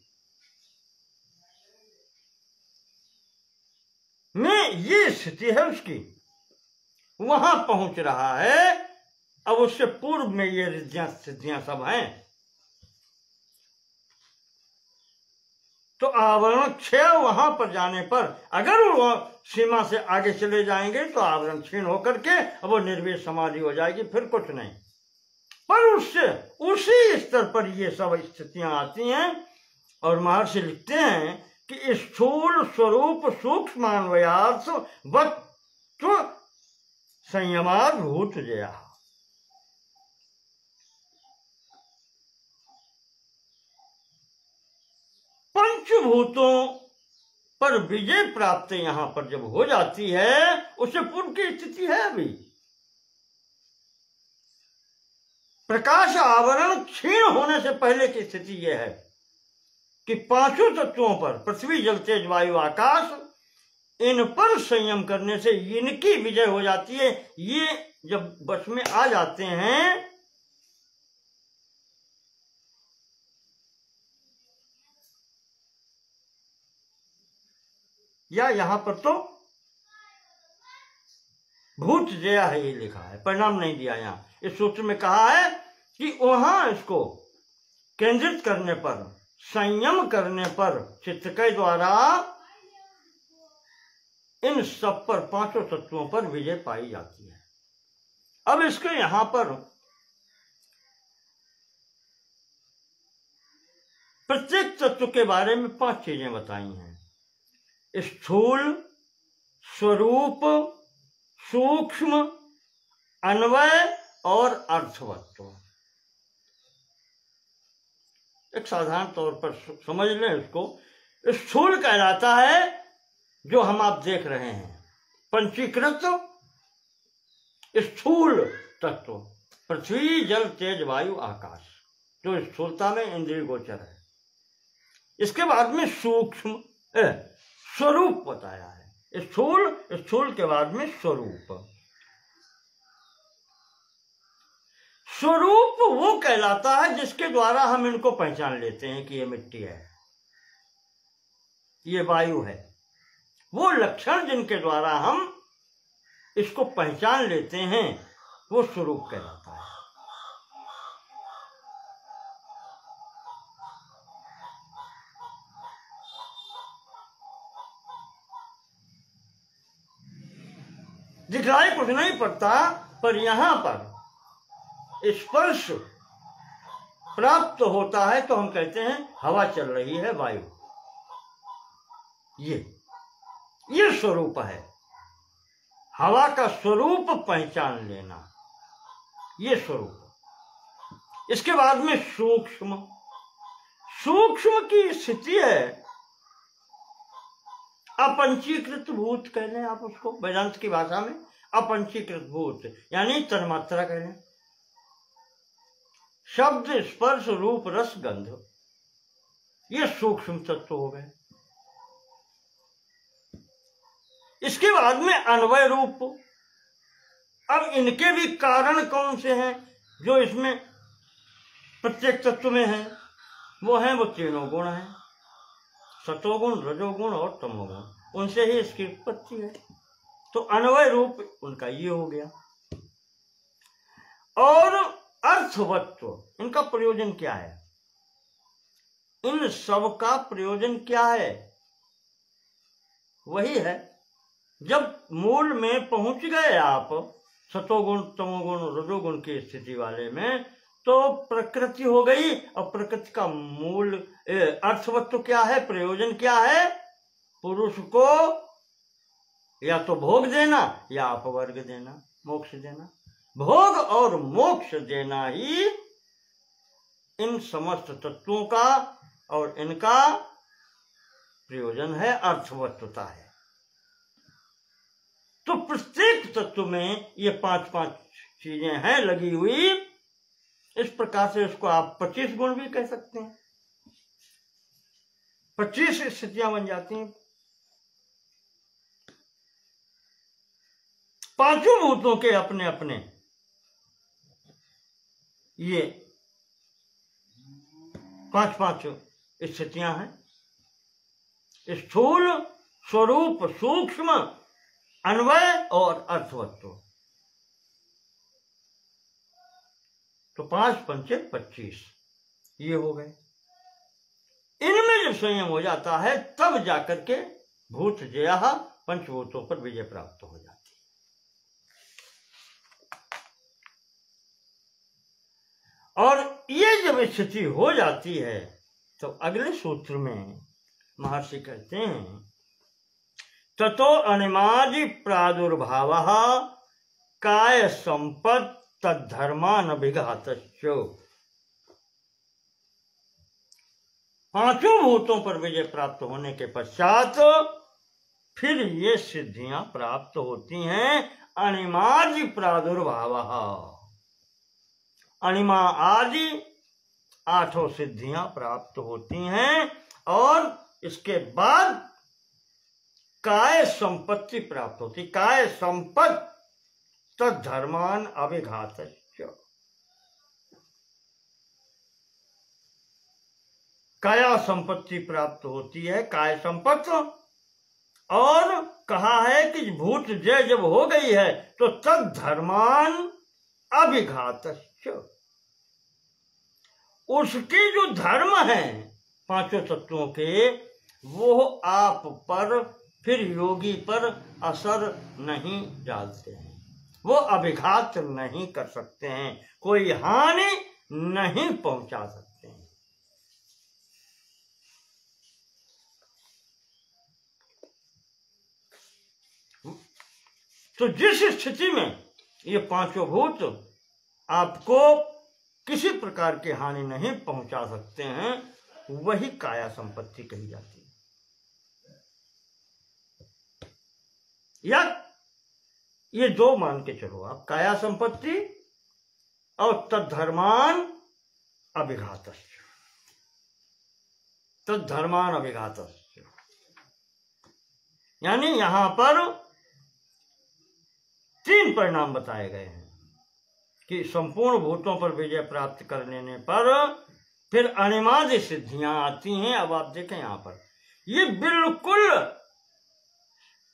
में, ये स्थिति है उसकी, वहां पहुंच रहा है। अब उससे पूर्व में ये रिद्धियां सिद्धियां सब हैं, तो आवरण क्षय वहां पर जाने पर अगर वो सीमा से आगे चले जाएंगे तो आवरण क्षीण होकर के अब वो निर्वेद समाधि हो जाएगी, फिर कुछ नहीं। पर उससे उसी स्तर पर ये सब स्थितियां आती हैं और महर्षि लिखते हैं कि स्थूल स्वरूप सूक्ष्मान्वयार्थ वक्तु संयमाद्भूत जया। पंचभूतों पर विजय प्राप्त यहां पर जब हो जाती है, उससे पूर्व की स्थिति है अभी प्रकाश आवरण क्षीण होने से पहले की स्थिति यह है कि पांचों तत्वों पर पृथ्वी जल तेज वायु आकाश, इन पर संयम करने से इनकी विजय हो जाती है। ये जब वश में आ जाते हैं या यहां पर तो भूत जया है ये लिखा है, परिणाम नहीं दिया। यहां इस सूत्र में कहा है कि वहां इसको केंद्रित करने पर, संयम करने पर चित्त के द्वारा इन सब पर, पांचों तत्वों पर विजय पाई जाती है। अब इसके यहां पर प्रत्येक तत्व के बारे में 5 चीजें बताई हैं: स्थूल, स्वरूप, सूक्ष्म, अन्वय और अर्थवत्व। एक साधारण तौर पर समझ लें इसको। स्थूल कहलाता है जो हम आप देख रहे हैं, पंचीकृत स्थूल तत्व, पृथ्वी जल तेज वायु आकाश, जो स्थूलता में इंद्रिय गोचर है। इसके बाद में सूक्ष्म स्वरूप बताया है। स्थूल के बाद में स्वरूप। स्वरूप वो कहलाता है जिसके द्वारा हम इनको पहचान लेते हैं कि ये मिट्टी है, ये वायु है। वो लक्षण जिनके द्वारा हम इसको पहचान लेते हैं वो स्वरूप कहलाता है। दिखलाई कुछ नहीं पड़ता, पर यहां पर स्पर्श प्राप्त होता है तो हम कहते हैं हवा चल रही है, वायु। ये स्वरूप है। हवा का स्वरूप पहचान लेना, ये स्वरूप। इसके बाद में सूक्ष्म। सूक्ष्म की स्थिति है अपंचीकृत भूत, कह लें आप उसको वेदांत की भाषा में। अपंचीकृत भूत यानी तन्मात्रा कह लें। शब्द, स्पर्श, रूप, रस, गंध, ये सूक्ष्म तत्व हो गए। इसके बाद में अन्वय रूप। अब इनके भी कारण कौन से हैं जो इसमें प्रत्येक तत्व में हैं? वो तीनों गुण हैं, सतोगुण, रजोगुण और तमोगुण। उनसे ही इसकी उत्पत्ति है। तो अन्वय रूप उनका ये हो गया। और अर्थवत्व, इनका प्रयोजन क्या है? इन सब का प्रयोजन क्या है? वही है जब मूल में पहुंच गए आप सतोगुण तमोगुण रजोगुण की स्थिति वाले में, तो प्रकृति हो गई। और प्रकृति का मूल अर्थवत्व क्या है, प्रयोजन क्या है? पुरुष को या तो भोग देना या अपवर्ग देना, मोक्ष देना। भोग और मोक्ष देना ही इन समस्त तत्वों का और इनका प्रयोजन है, अर्थवत्वता है। तो प्रत्येक तत्व में ये 5-5 चीजें हैं लगी हुई। इस प्रकार से इसको आप 25 गुण भी कह सकते हैं। 25 स्थितियां बन जाती हैं। पांचों भूतों के अपने अपने ये 5-5 स्थितियां हैं। स्थूल, स्वरूप, सूक्ष्म, अन्वय और अर्थवत्व। तो 5×5 = 25 ये हो गए। इनमें जब संयम हो जाता है तब जाकर के भूत जया पंचभूतों पर विजय प्राप्त हो जाती है। और ये जब स्थिति हो जाती है तो अगले सूत्र में महर्षि कहते हैं, ततो अनिमादि प्रादुर्भावः काय संपत् तद्धर्मान विघातश्च। पांचों भूतों पर विजय प्राप्त होने के पश्चात फिर ये सिद्धियां प्राप्त होती हैं। अनिमादि प्रादुर्भावः, अनिमा आदि 8 सिद्धियां प्राप्त होती हैं। और इसके बाद काय संपत्ति प्राप्त होती। काय संपत्ति तद्धर्मान अभिघातश्च। काया संपत्ति प्राप्त होती है, काय संपत्ति। और कहा है कि भूत जय जब हो गई है तो तद्धर्मान अभिघातश्च, उसके जो धर्म है पांचों तत्वों के, वो आप पर फिर योगी पर असर नहीं डालते हैं, वो अभिघात नहीं कर सकते हैं, कोई हानि नहीं पहुंचा सकते हैं। तो जिस स्थिति में ये पांचों भूत आपको किसी प्रकार की हानि नहीं पहुंचा सकते हैं, वही काया संपत्ति कही जाती है। या ये दो मान के चलो आप, काया संपत्ति और तद्धर्मान अभिघातश्च। तद्धर्मान अभिघातश्च यानी यहां पर 3 परिणाम बताए गए हैं कि संपूर्ण भूतों पर विजय प्राप्त कर लेने पर फिर अनिमादि सिद्धियां आती हैं। अब आप देखें यहां पर ये बिल्कुल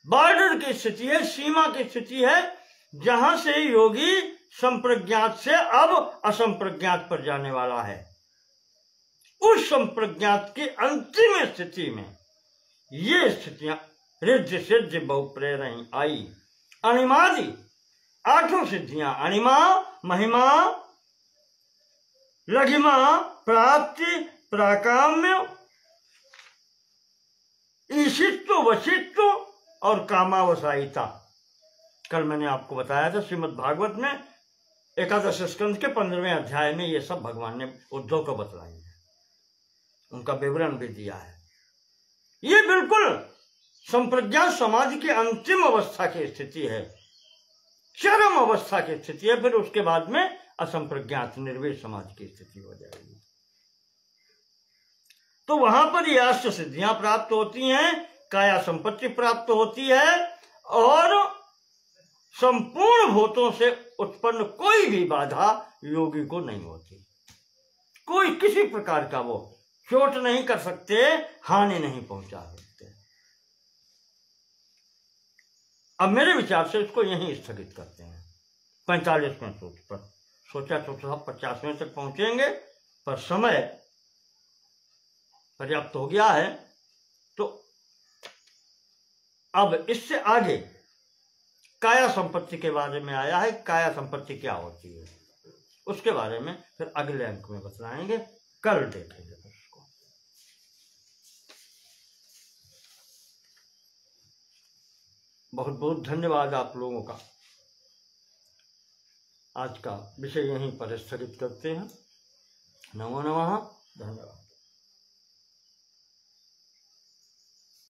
बॉर्डर की स्थिति है, सीमा की स्थिति है, जहां से योगी संप्रज्ञात से अब असंप्रज्ञात पर जाने वाला है। उस संप्रज्ञात की अंतिम स्थिति में ये स्थितियां रिद्धि सिद्धि बहुप्रेरणी आई। अनिमादि 8 सिद्धियां, अनिमा, महिमा, लघिमा, प्राप्ति, प्राकाम्य, ईशित्व, वशित्व और कामावसायिता। कल मैंने आपको बताया था श्रीमद् भागवत में 11 स्कंद के 15वें अध्याय में ये सब भगवान ने उद्धव को बतलाई है, उनका विवरण भी दिया है। ये बिल्कुल संप्रज्ञात समाधि की अंतिम अवस्था की स्थिति है, चरम अवस्था की स्थिति है। फिर उसके बाद में असंप्रज्ञात निर्वेद समाधि की स्थिति हो जाएगी। तो वहां पर ये 8 सिद्धियां प्राप्त होती हैं, काया संपत्ति प्राप्त होती है और संपूर्ण भूतों से उत्पन्न कोई भी बाधा योगी को नहीं होती। कोई किसी प्रकार का वो चोट नहीं कर सकते, हानि नहीं पहुंचा सकते। अब मेरे विचार से इसको यहीं स्थगित करते हैं 45वें सूत्र पर। सोचा तो 50वें तक पहुंचेंगे, पर समय पर्याप्त हो गया है। तो अब इससे आगे काया संपत्ति के बारे में आया है। काया संपत्ति क्या होती है उसके बारे में फिर अगले अंक में बतलाएंगे, कल देखेंगे उसको। बहुत बहुत धन्यवाद आप लोगों का। आज का विषय यहीं पर स्थगित करते हैं। नमो नमः। धन्यवाद।